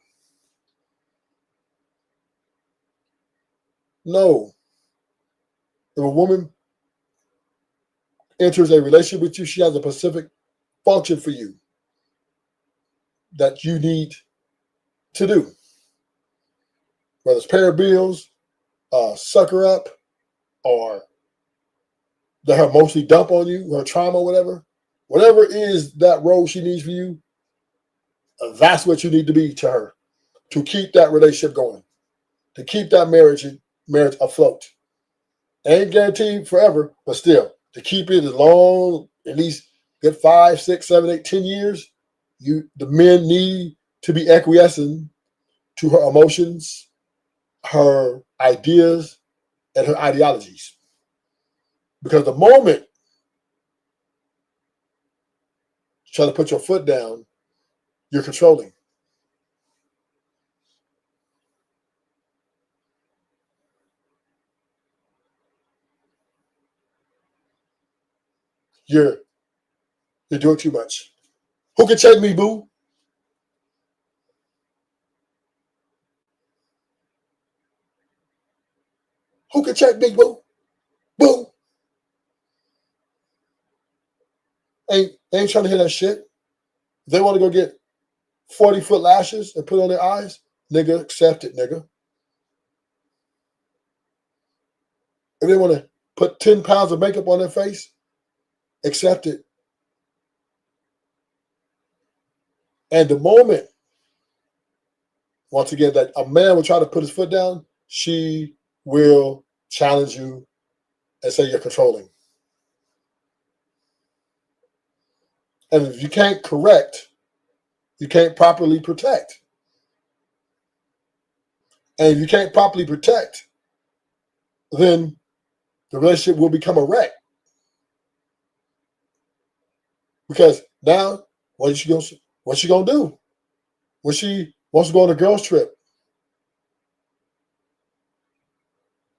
Speaker 3: No. If a woman enters a relationship with you, she has a specific function for you that you need to do. Whether it's pay her bills, suck her up, or let her mostly dump on you, her trauma, whatever is that role she needs for you, that's what you need to be to her to keep that relationship going, to keep that marriage afloat. Ain't guaranteed forever, but still, to keep it as long, at least good 5, 6, 7, 8, 10 years, the men need to be acquiescing to her emotions, her ideas, and her ideologies. Because the moment you try to put your foot down, you're controlling. You're doing too much. Who can check me, boo? Who can check me, boo? Boo. Ain't trying to hear that shit. If they want to go get 40-foot lashes and put on their eyes, nigga, accept it, nigga. If they want to put 10 pounds of makeup on their face, accept it. And the moment, once again, that a man will try to put his foot down, she will challenge you and say you're controlling. And if you can't correct, you can't properly protect. And if you can't properly protect, then the relationship will become a wreck. Because now, what's she gonna do? When she wants to go on a girls' trip,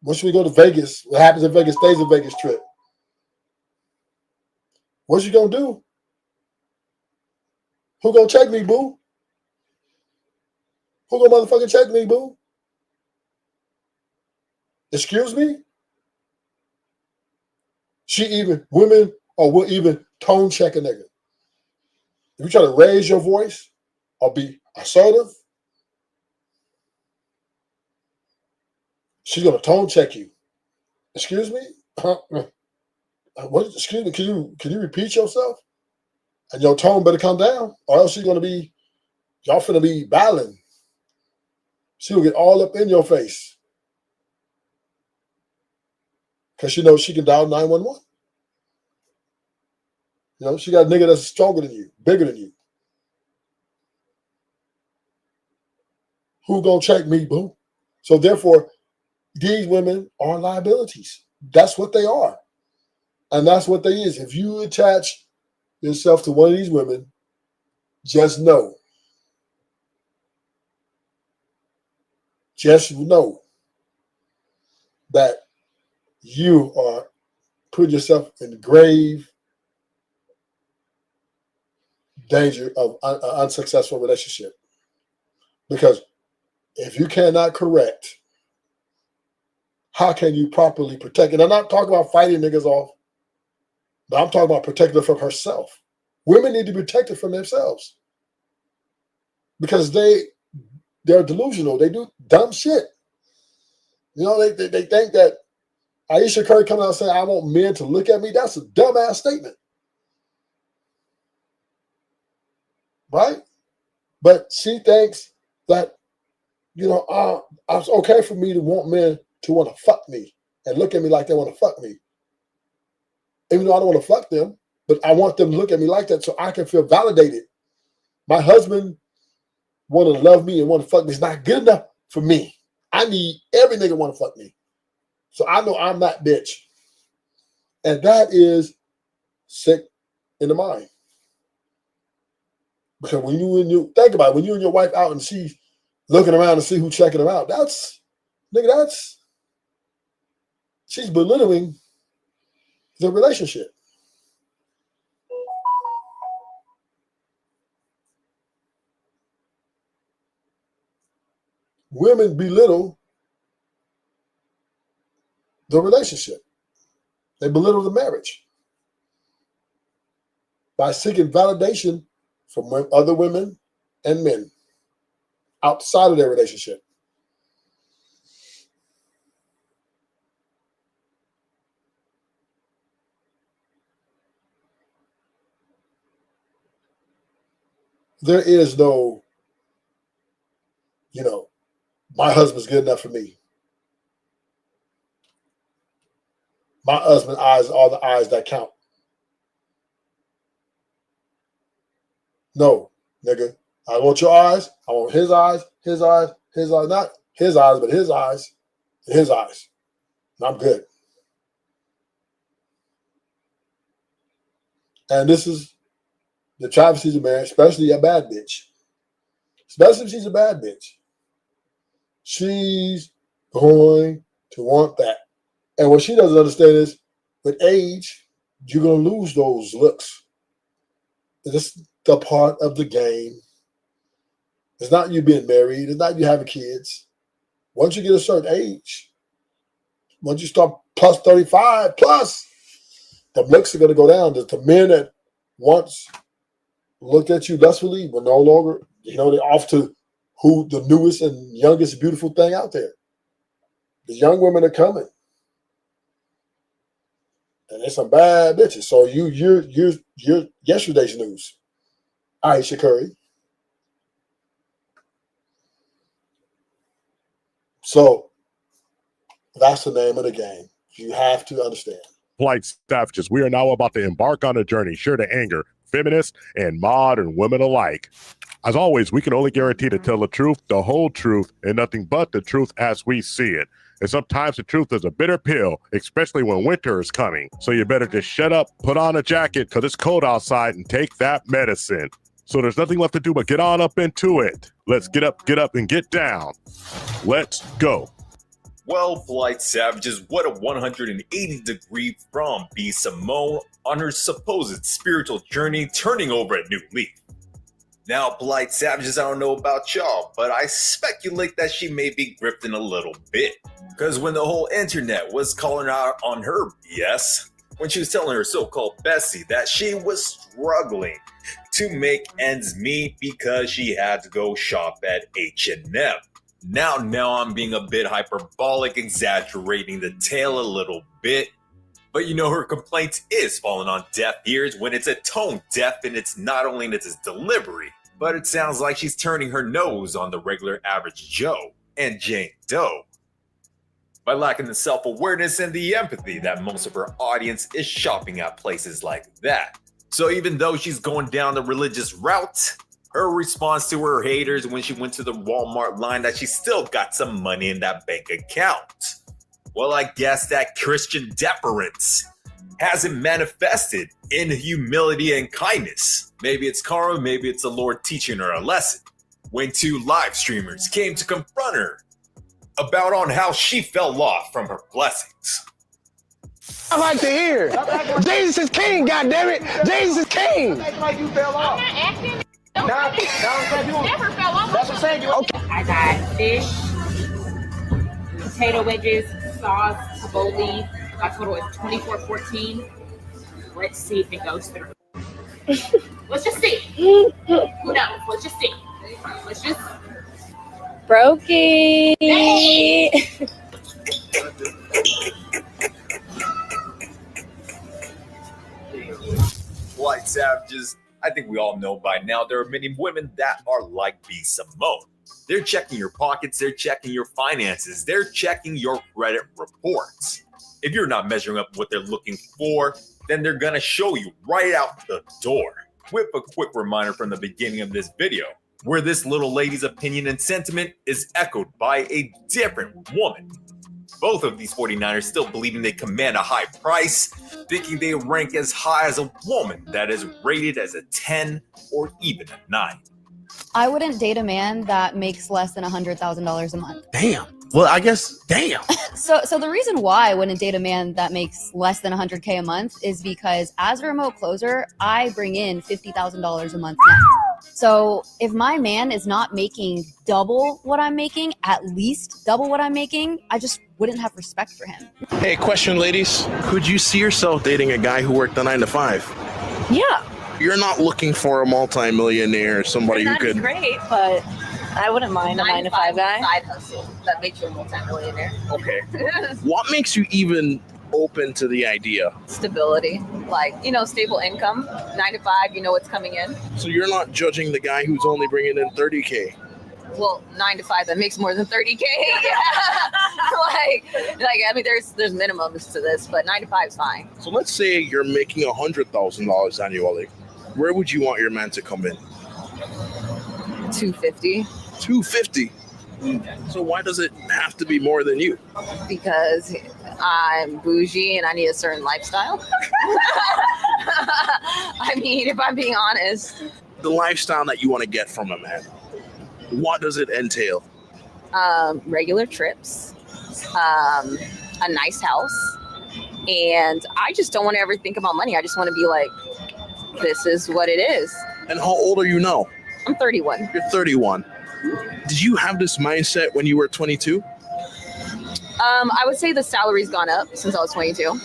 Speaker 3: when she go to Vegas, what happens in Vegas stays in Vegas trip. What's she gonna do? Who gonna check me, boo? Who gonna motherfucking check me, boo? Excuse me? Women will even tone check a nigga. If you try to raise your voice or be assertive, she's gonna tone check you. Excuse me? What? Excuse me? Can you repeat yourself? And your tone better come down, or else y'all finna be battling. She'll get all up in your face. Because she knows she can dial 911. She got a nigga that's stronger than you, bigger than you. Who gonna check me, boo? So therefore, these women are liabilities. That's what they are. And that's what they is. If you attach yourself to one of these women, just know that you are putting yourself in grave danger of an unsuccessful relationship. Because if you cannot correct, how can you properly protect? And I'm not talking about fighting niggas off, but I'm talking about protecting her from herself. Women need to be protected from themselves because they're delusional. They do dumb shit. They think that Aisha Curry coming out saying, I want men to look at me. That's a dumbass statement. Right? But she thinks that It's okay for me to want men to want to fuck me and look at me like they want to fuck me. Even though I don't want to fuck them, but I want them to look at me like that so I can feel validated. My husband want to love me and want to fuck me is not good enough for me. I need every nigga want to fuck me. So I know I'm that bitch. And that is sick in the mind. Because when you think about it, when you and your wife out and she's looking around to see who's checking them out, she's belittling the relationship. Women belittle the relationship. They belittle the marriage by seeking validation from other women and men outside of their relationship. There is no, my husband's good enough for me. My husband's eyes are the eyes that count. No, nigga. I want your eyes. I want his eyes, his eyes, his eyes. Not his eyes, but his eyes, his eyes. And I'm good. And this is the travesties of marriage, especially a bad bitch. Especially if she's a bad bitch. She's going to want that. And what she doesn't understand is, with age, you're going to lose those looks. It's the part of the game. It's not you being married. It's not you having kids. Once you get a certain age, once you start plus 35, plus, the looks are going to go down. The men that once looked at you lustfully will no longer, they're off to who the newest and youngest beautiful thing out there. The young women are coming. And there's some bad bitches. So you're yesterday's news. Aisha Curry. So that's the name of the game. You have to understand.
Speaker 19: Polite savages, we are now about to embark on a journey sure to anger feminists and modern women alike. As always, we can only guarantee to tell the truth, the whole truth, and nothing but the truth as we see it. And sometimes the truth is a bitter pill, especially when winter is coming. So you better just shut up, put on a jacket because it's cold outside, and take that medicine. So there's nothing left to do but get on up into it. Let's get up, and get down. Let's go.
Speaker 20: Well, polite savages, what a 180-degree from B. Simone on her supposed spiritual journey, turning over a new leaf. Now, polite savages, I don't know about y'all, but I speculate that she may be grifting a little bit. Because when the whole internet was calling out on her BS, when she was telling her so-called Bessie that she was struggling to make ends meet because she had to go shop at H&M. Now I'm being a bit hyperbolic, exaggerating the tale a little bit. But her complaint is falling on deaf ears when it's a tone deaf, and it's not only in its delivery, but it sounds like she's turning her nose on the regular average Joe and Jane Doe. By lacking the self-awareness and the empathy that most of her audience is shopping at places like that. So even though she's going down the religious route, her response to her haters when she went to the Walmart line that she still got some money in that bank account. Well, I guess that Christian deference hasn't manifested in humility and kindness. Maybe it's karma, maybe it's the Lord teaching her a lesson. When two live streamers came to confront her about on how she fell off from her blessings.
Speaker 21: I like to hear. Jesus is king, goddammit. Jesus is king.
Speaker 14: Like you fell off. I'm not acting. Never fell off.
Speaker 21: That's what I'm saying. Okay.
Speaker 14: I got fish, potato wedges, sauce, tabbouleh. My total is $24.14. Let's see if it goes through. Let's just see. Who knows? Let's just see. Let's just.
Speaker 22: Brokey.
Speaker 20: White savages, I think we all know by now there are many women that are like B. Simone. They're checking your pockets, they're checking your finances, they're checking your credit reports. If you're not measuring up what they're looking for, then they're gonna show you right out the door. With a quick reminder from the beginning of this video, where this little lady's opinion and sentiment is echoed by a different woman. Both of these 49ers still believing they command a high price, thinking they rank as high as a woman that is rated as a 10 or even a 9.
Speaker 15: I wouldn't date a man that makes less than $100,000 a month.
Speaker 16: Damn. Well, I guess, damn.
Speaker 15: So the reason why I wouldn't date a man that makes less than 100K a month is because as a remote closer, I bring in $50,000 a month net. So if my man is not making double what I'm making, at least double what I'm making, I just wouldn't have respect for him.
Speaker 1: Hey, question, ladies. Could you see yourself dating a guy who worked a 9 to 5?
Speaker 22: Yeah.
Speaker 1: You're not looking for a multimillionaire, somebody who could.
Speaker 22: Great, but I wouldn't mind a 9 to 5 guy.
Speaker 23: Side hustle that makes you a multi-millionaire.
Speaker 1: Okay. What makes you even open to the idea?
Speaker 23: Stability, like, stable income, 9 to 5, what's coming in.
Speaker 1: So you're not judging the guy who's only bringing in 30K?
Speaker 23: Well, 9 to 5 that makes more than 30K. Yeah. There's minimums to this, but 9 to 5 is fine.
Speaker 1: So let's say you're making $100,000 annually. Where would you want your man to come in?
Speaker 23: 250.
Speaker 1: 250. So why does it have to be more than you?
Speaker 23: Because I'm bougie and I need a certain lifestyle. I mean, if I'm being honest.
Speaker 1: The lifestyle that you want to get from a man, what does it entail?
Speaker 23: Regular trips, a nice house, and I just don't want to ever think about money. I just want to be like, this is what it is.
Speaker 1: And how old are you now?
Speaker 23: I'm 31.
Speaker 1: You're 31. Did you have this mindset when you were 22?
Speaker 23: I would say the salary's gone up since I was 22,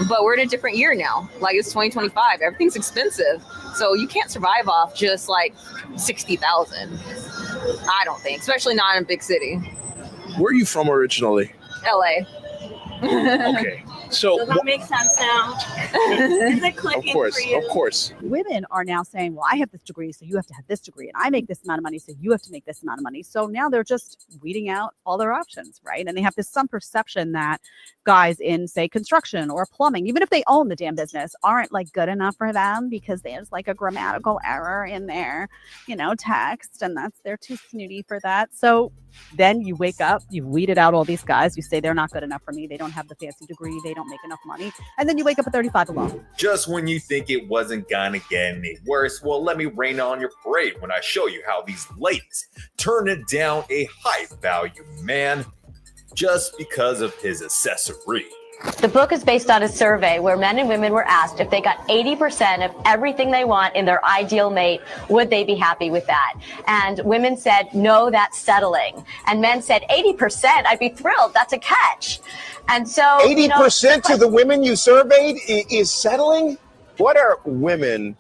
Speaker 23: but we're in a different year now. Like, it's 2025. Everything's expensive. So you can't survive off just like 60,000. I don't think, especially not in a big city.
Speaker 1: Where are you from originally?
Speaker 23: LA.
Speaker 1: Okay. So
Speaker 22: Does that make sense now? Is it clicking for you?
Speaker 1: Of course.
Speaker 24: Women are now saying, well, I have this degree, so you have to have this degree. And I make this amount of money, so you have to make this amount of money. So now they're just weeding out all their options, right? And they have some perception that guys in, say, construction or plumbing, even if they own the damn business, aren't like good enough for them because there's like a grammatical error in their, text. And they're too snooty for that. So then you wake up, you've weeded out all these guys. You say they're not good enough for me. They don't have the fancy degree. They don't make enough money. And then you wake up at 35 alone.
Speaker 20: Just when you think it wasn't gonna get any worse, well, let me rain on your parade when I show you how these ladies turn it down a high value man just because of his accessory.
Speaker 25: The book is based on a survey where men and women were asked if they got 80% of everything they want in their ideal mate, would they be happy with that? And women said, no, that's settling. And men said, 80%, I'd be thrilled. That's a catch. And so
Speaker 21: 80% of the women you surveyed is settling? What are women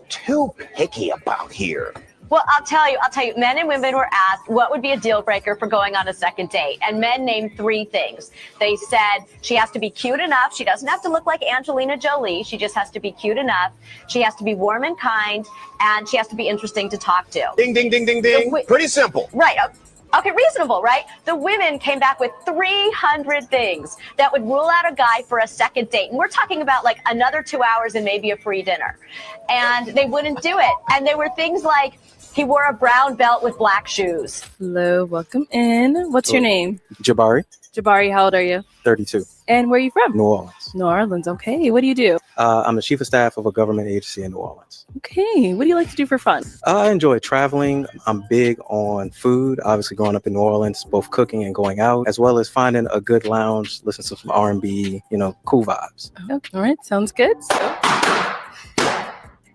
Speaker 21: too picky about here?
Speaker 25: Well, I'll tell you, men and women were asked what would be a deal breaker for going on a second date. And men named 3 things. They said she has to be cute enough. She doesn't have to look like Angelina Jolie. She just has to be cute enough. She has to be warm and kind. And she has to be interesting to talk to.
Speaker 21: Ding, ding, ding, ding, ding. Pretty simple.
Speaker 25: Right. Okay, reasonable, right? The women came back with 300 things that would rule out a guy for a second date. And we're talking about like another 2 hours and maybe a free dinner. And they wouldn't do it. And there were things like, he wore a brown belt with black shoes.
Speaker 22: Hello, welcome in. What's your name?
Speaker 26: Jabari,
Speaker 22: Jabari, how old are you?
Speaker 26: 32,
Speaker 22: And where are you from?
Speaker 26: New Orleans.
Speaker 22: New Orleans, okay. What do you do?
Speaker 26: I'm the chief of staff of a government agency in New Orleans.
Speaker 22: Okay, what do you like to do for fun?
Speaker 26: I enjoy traveling. I'm big on food. Obviously, growing up in New Orleans, both cooking and going out, as well as finding a good lounge, listen to some R&B, cool vibes.
Speaker 22: Okay, all right, sounds good. So,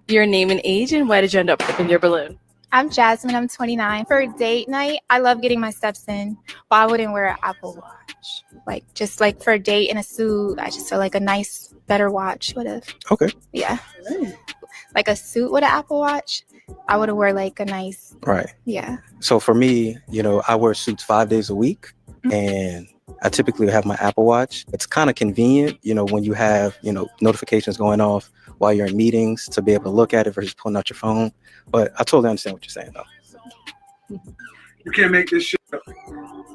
Speaker 22: your name and age, and why did you end up in your balloon?
Speaker 27: I'm Jasmine. I'm 29. For date night, I love getting my steps in, but I wouldn't wear an Apple Watch. Just for a date in a suit, I just feel like a nice, better watch would have.
Speaker 26: Okay.
Speaker 27: Yeah. Like a suit with an Apple Watch, I would have wear like a nice.
Speaker 26: Right.
Speaker 27: Yeah.
Speaker 26: So for me, I wear suits 5 days a week, and I typically have my Apple Watch. It's kind of convenient, when you have, notifications going off while you're in meetings to be able to look at it versus pulling out your phone. But I totally understand what you're saying, though.
Speaker 4: You can't make this shit up.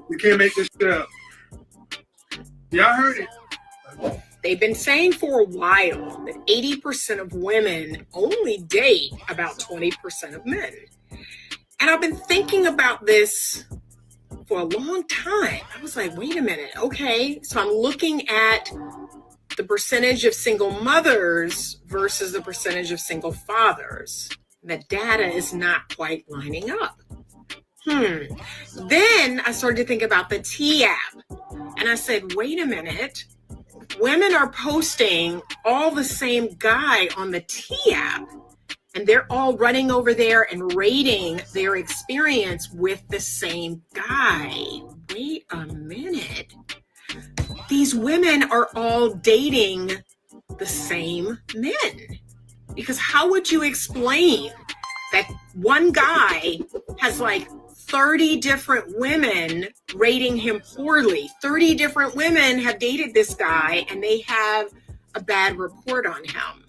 Speaker 4: You can't make this shit up. Y'all heard it.
Speaker 5: They've been saying for a while that 80% of women only date about 20% of men. And I've been thinking about this for a long time. I was like, wait a minute. Okay, so I'm looking at the percentage of single mothers versus the percentage of single fathers. The data is not quite lining up. Then I started to think about the T app. And I said, wait a minute. Women are posting all the same guy on the T app. And they're all running over there and rating their experience with the same guy. Wait a minute. These women are all dating the same men. Because how would you explain that one guy has like 30 different women rating him poorly? 30 different women have dated this guy and they have a bad report on him.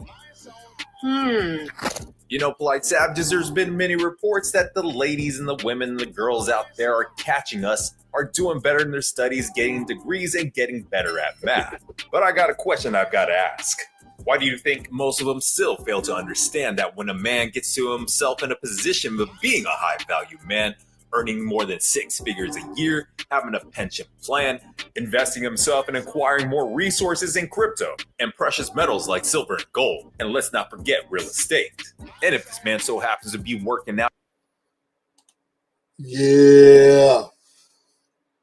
Speaker 20: You know, Polite Savages, there's been many reports that the ladies and the women and the girls out there are catching us, are doing better in their studies, getting degrees, and getting better at math. But I got a question I've got to ask. Why do you think most of them still fail to understand that when a man gets to himself in a position of being a high-value man, earning more than 6 figures a year, having a pension plan, investing himself in acquiring more resources in crypto and precious metals like silver and gold, and let's not forget real estate. And if this man so happens to be working out,
Speaker 3: Yeah.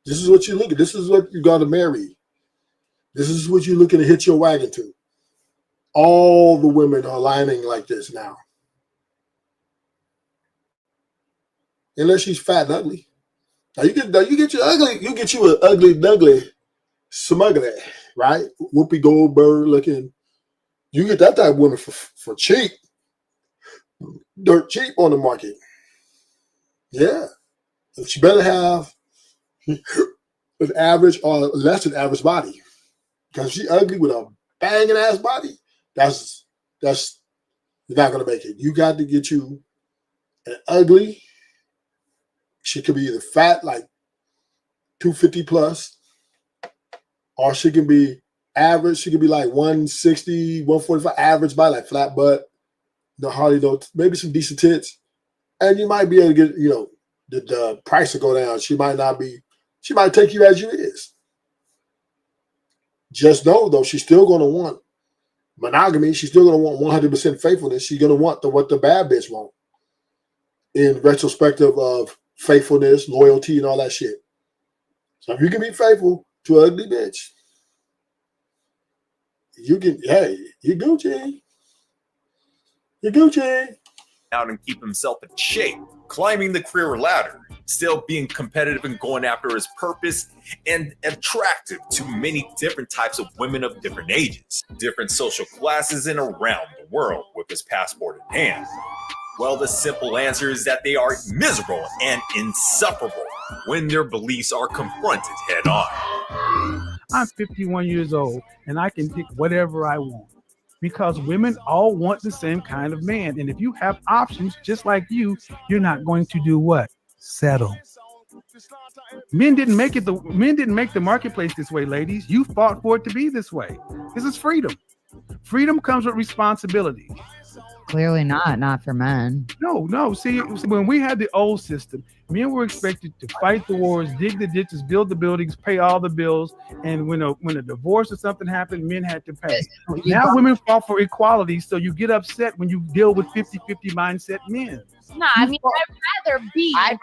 Speaker 3: This is what you look at. This is what you got to marry. This is what you're looking to hit your wagon to. All the women are lining like this now. Unless she's fat and ugly. Now you get your ugly, you get you an ugly duggly smuggler, right? Whoopi Goldberg looking. You get that type of woman for cheap. Dirt cheap on the market. Yeah. She better have an average or less than average body. Because she ugly with a banging ass body, that's you're not gonna make it. You got to get you an ugly. She could be either fat, like 250 plus, or she can be average. She could be like 160, 145, average body, like flat butt, hardly no, maybe some decent tits. And you might be able to get, the price will go down. She might take you as you is. Just know, though, she's still going to want monogamy. She's still going to want 100% faithfulness. She's going to want what the bad bitch want in retrospective of faithfulness, loyalty, and all that shit. So if you can be faithful to an ugly bitch, you Gucci. You're Gucci.
Speaker 20: out and keep himself in shape, climbing the career ladder, still being competitive and going after his purpose, and attractive to many different types of women of different ages, different social classes, and around the world with his passport in hand? Well, the simple answer is that they are miserable and insufferable when their beliefs are confronted head on.
Speaker 6: I'm 51 years old and I can pick whatever I want because women all want the same kind of man. And if you have options just like you're not going to do what? Settle. Men didn't make the marketplace this way, ladies. You fought for it to be this way. This is freedom. Freedom comes with responsibility.
Speaker 7: Clearly not for men.
Speaker 6: No. See, when we had the old system, men were expected to fight the wars, dig the ditches, build the buildings, pay all the bills. And when a divorce or something happened, men had to pay. Now women fought for equality, so you get upset when you deal with 50-50 mindset men.
Speaker 11: No, I mean, I'd rather be an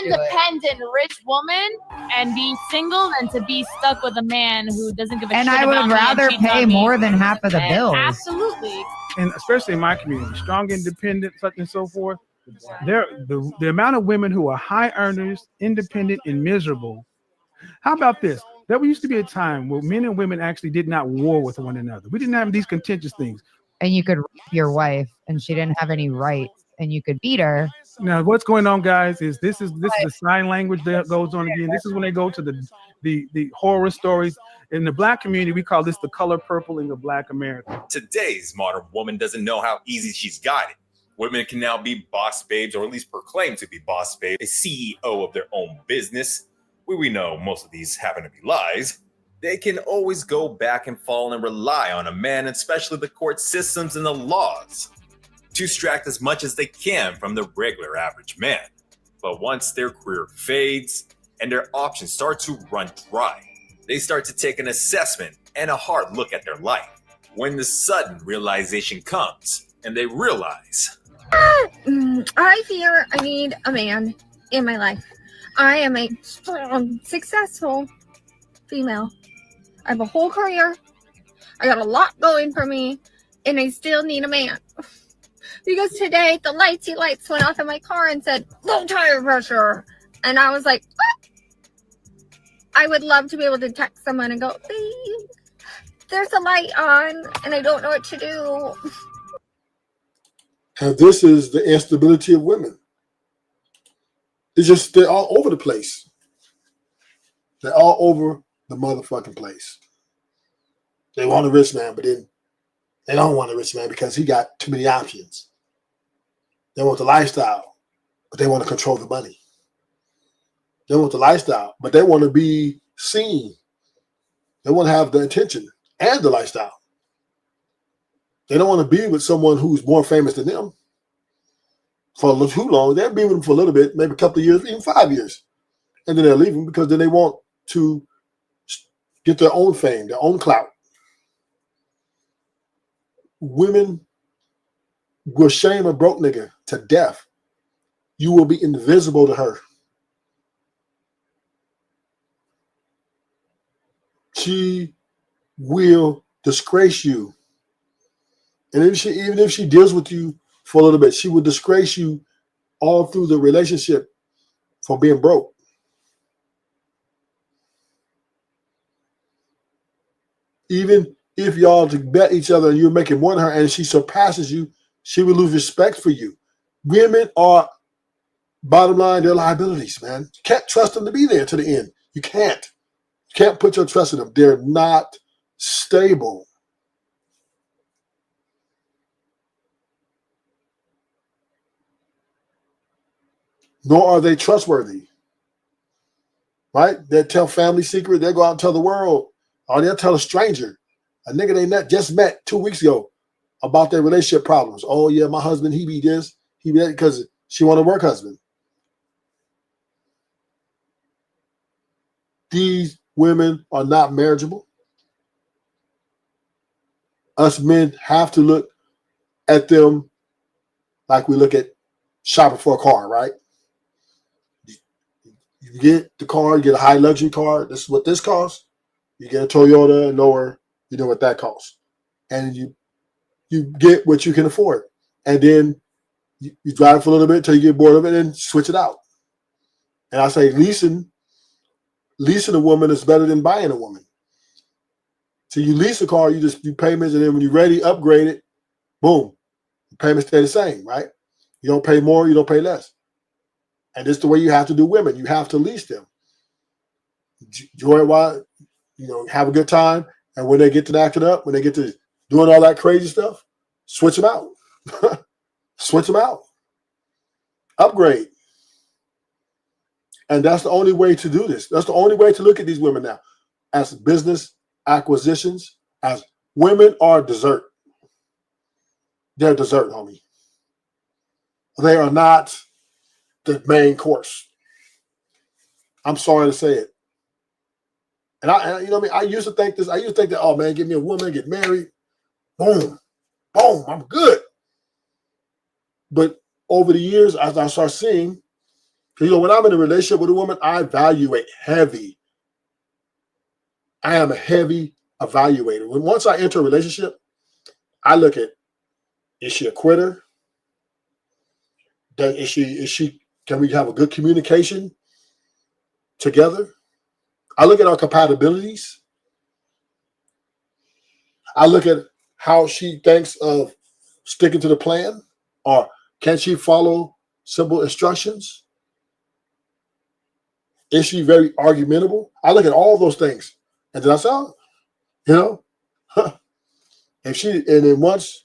Speaker 11: independent, rich woman and be single than to be stuck with a man who doesn't give a shit
Speaker 7: And
Speaker 11: about
Speaker 7: I would
Speaker 11: me
Speaker 7: rather
Speaker 11: and cheats
Speaker 7: pay
Speaker 11: on me.
Speaker 7: more than half of the bills.
Speaker 11: Absolutely.
Speaker 6: And especially in my community, strong, independent, such and so forth. The amount of women who are high earners, independent, and miserable. How about this? There used to be a time where men and women actually did not war with one another. We didn't have these contentious things.
Speaker 7: And you could rape your wife, and she didn't have any rights, and you could beat her.
Speaker 6: Now, what's going on, guys, is this is the sign language that goes on again. This is when they go to the horror stories. In the Black community, we call this the color purpling of Black America.
Speaker 20: Today's modern woman doesn't know how easy she's got it. Women can now be boss babes, or at least proclaim to be boss babes, a CEO of their own business. We know most of these happen to be lies. They can always go back and fall and rely on a man, especially the court systems and the laws, to extract as much as they can from the regular average man. But once their career fades and their options start to run dry, they start to take an assessment and a hard look at their life. When the sudden realization comes and they realize,
Speaker 2: I fear I need a man in my life. I am a strong, successful female. I have a whole career. I got a lot going for me, and I still need a man. Because today the lights went off in my car and said low tire pressure, and I was like, what? I would love to be able to text someone and go, babe, there's a light on, and I don't know what to do.
Speaker 3: And this is the instability of women. They're all over the place. They're all over the motherfucking place. They want a rich man, but then they don't want a rich man because he got too many options. They want the lifestyle, but they want to control the money. They want the lifestyle, but they want to be seen. They want to have the attention and the lifestyle. They don't want to be with someone who's more famous than them for a little too long. They'll be with them for a little bit, maybe a couple of years, even 5 years. And then they'll leave them because then they want to get their own fame, their own clout. Women will shame a broke nigga to death. You will be invisible to her. She will disgrace you. And even if she deals with you for a little bit, she will disgrace you all through the relationship for being broke. Even if y'all to bet each other and you're making more than her and she surpasses you, she will lose respect for you. Women are, bottom line, they're liabilities, man. You can't trust them to be there to the end. You can't. You can't put your trust in them. They're not stable. Nor are they trustworthy. Right? They tell family secret. They go out and tell the world. Or they'll tell a stranger. A nigga they just met 2 weeks ago about their relationship problems. Oh, yeah, my husband, he be this. He be that because she want a work husband. These women are not marriageable. Us men have to look at them like we look at shopping for a car, right? You get the car, you get a high luxury car. This is what this costs. You get a Toyota, lower, you know what that costs. And you get what you can afford. And then you drive for a little bit until you get bored of it and switch it out. And I say leasing a woman is better than buying a woman. So you lease a car, you just do payments, and then when you're ready, upgrade it, boom. The payments stay the same, right? You don't pay more, you don't pay less. And this is the way you have to do women. You have to lease them. Enjoy it while, have a good time. And when they get to acting up, when they get to doing all that crazy stuff, switch them out. Switch them out. Upgrade. And that's the only way to do this. That's the only way to look at these women now. As business acquisitions, as women are dessert. They're dessert, homie. They are not the main course. I'm sorry to say it. And I used to think this. I used to think that, oh man, give me a woman, get married, boom, boom, I'm good. But over the years, as I start seeing, when I'm in a relationship with a woman, I evaluate heavy. I am a heavy evaluator. Once I enter a relationship, I look at, is she a quitter? Can we have a good communication together? I look at our compatibilities. I look at how she thinks of sticking to the plan, or can she follow simple instructions? Is she very argumentable? I look at all those things, and then I say, if she, and then once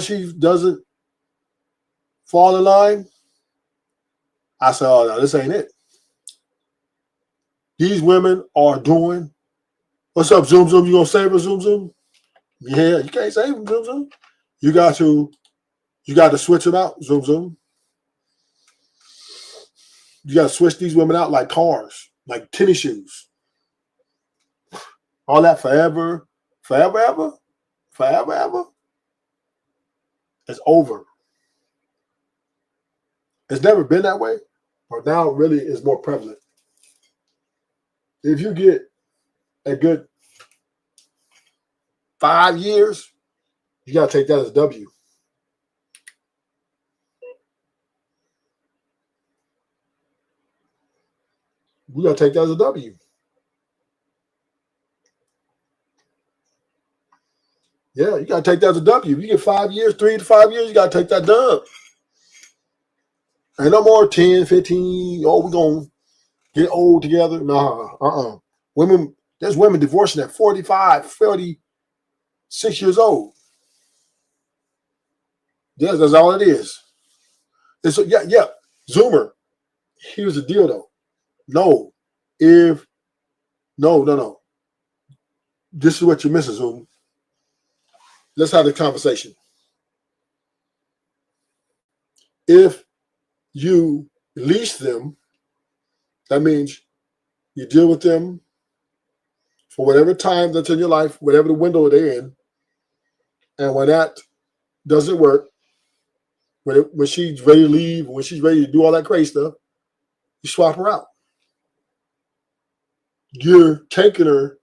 Speaker 3: she doesn't fall in line, I said, oh, no, this ain't it. These women are doing, what's up, Zoom Zoom? You gonna save her, Zoom Zoom? Yeah, you can't save them, Zoom Zoom. You got to switch them out, Zoom Zoom. You got to switch these women out like cars, like tennis shoes. All that forever, ever. It's over. It's never been that way, but now it really is more prevalent. If you get a good 5 years, you got to take that as a W. We got to take that as a W. Yeah, you got to take that as a W. If you get 5 years, 3 to 5 years, you got to take that dub. Ain't no more 10, 15, oh, we're going to get old together. Nah, Women, there's women divorcing at 45, 46 years old. Yes, that's all it is. And so, yeah. Zoomer, here's the deal, though. No. This is what you're missing, Zoom. Let's have the conversation. If you lease them, that means you deal with them for whatever time that's in your life, whatever the window they're in. And when that doesn't work, when she's ready to leave, when she's ready to do all that crazy stuff, you swap her out. You're taking her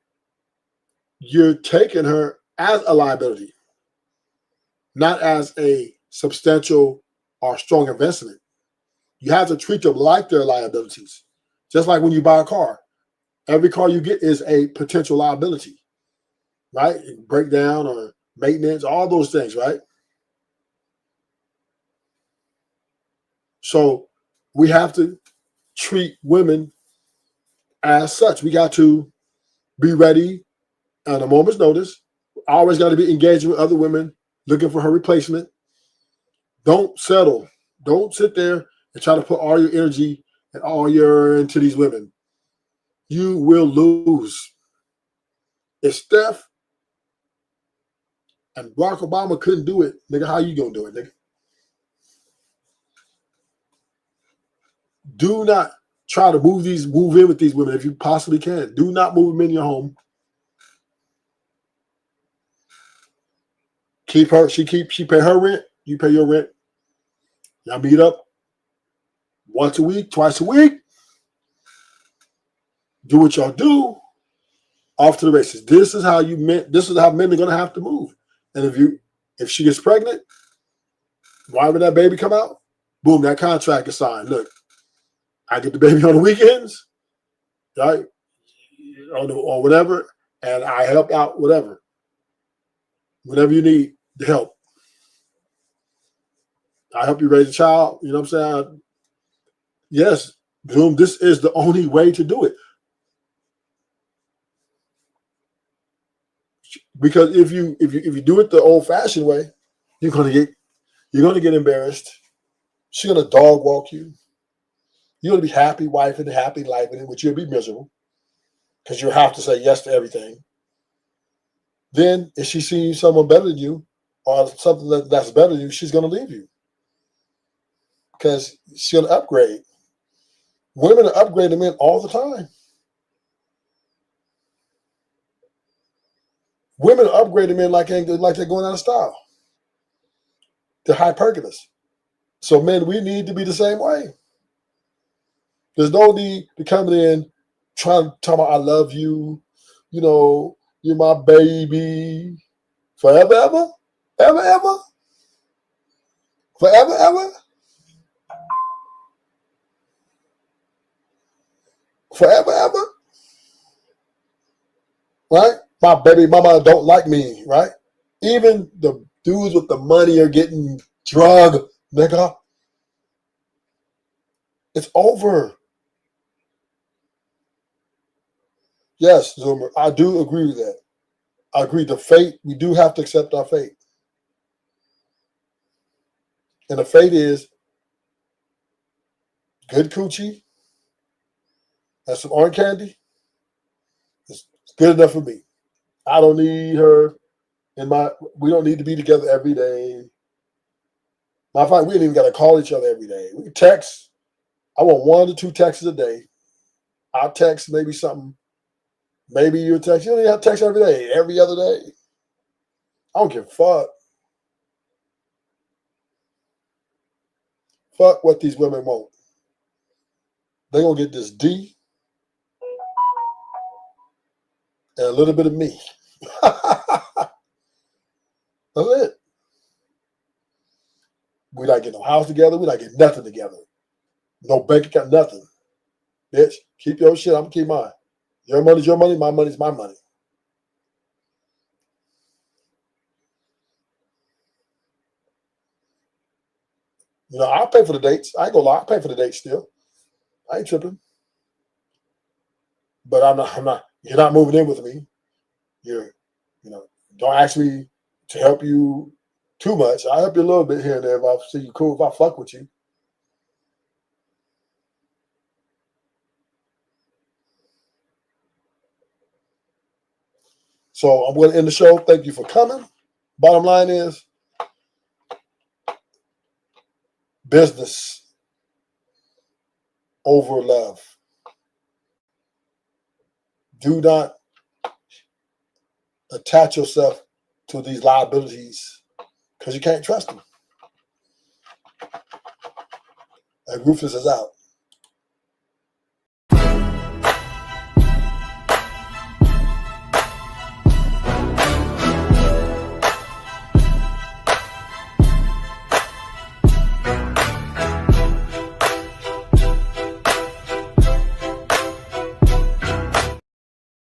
Speaker 3: as a liability, not as a substantial or strong investment. You have to treat them like they're liabilities. Just like when you buy a car. Every car you get is a potential liability, right? Breakdown or maintenance, all those things, right? So we have to treat women as such. We got to be ready at a moment's notice. Always got to be engaging with other women, looking for her replacement. Don't settle. Don't sit there and try to put all your energy and all your into these women. You will lose. If Steph and Barack Obama couldn't do it, nigga, how you gonna do it, nigga? Do not try to move in with these women if you possibly can. Do not move them in your home. She pay her rent, you pay your rent. Y'all meet up once a week, twice a week. Do what y'all do. Off to the races. This is how men are gonna have to move. And if she gets pregnant, why would that baby come out? Boom, that contract is signed. Look, I get the baby on the weekends, right? Or whatever, and I help out whatever. Whatever you need to help. I help you raise a child, you know what I'm saying? Yes, boom, this is the only way to do it. Because if you do it the old-fashioned way, you're gonna get embarrassed. She's gonna dog walk you. You're gonna be happy wife and happy life, but you'll be miserable because you have to say yes to everything. Then if she sees someone better than you or something that's better than you, she's gonna leave you because she's gonna upgrade. Women are upgrading men all the time. Women are upgrading men like they're going out of style. They're hypergamous. So men, we need to be the same way. There's no need to come in trying to talk about I love you, you're my baby. Forever, ever? Ever, ever? Forever, ever? Forever, ever? Right? My baby mama don't like me, right? Even the dudes with the money are getting drugged, nigga. It's over. Yes, Zoomer, I do agree with that. I agree. The fate, we do have to accept our fate. And the fate is good coochie, and some orange candy, it's good enough for me. I don't need her we don't need to be together every day. Matter of fact, we ain't even got to call each other every day. We can text. I want 1 to 2 texts a day. I'll text maybe something. Maybe you text. You don't even have to text every day, every other day. I don't give a fuck. Fuck what these women want. They're going to get this D and a little bit of me. That's it. We not getting no house together. We not getting nothing together. No bank account, nothing. Bitch, keep your shit. I'm going to keep mine. Your money's your money. My money's my money. You know, I'll pay for the dates. I ain't gonna lie. I'll pay for the dates still. I ain't tripping. But I'm not, you're not moving in with me. Don't ask me to help you too much. I'll help you a little bit here and there if I see you cool, if I fuck with you. So I'm going to end the show. Thank you for coming. Bottom line is business over love. Do not attach yourself to these liabilities because you can't trust them. And Rufus is out.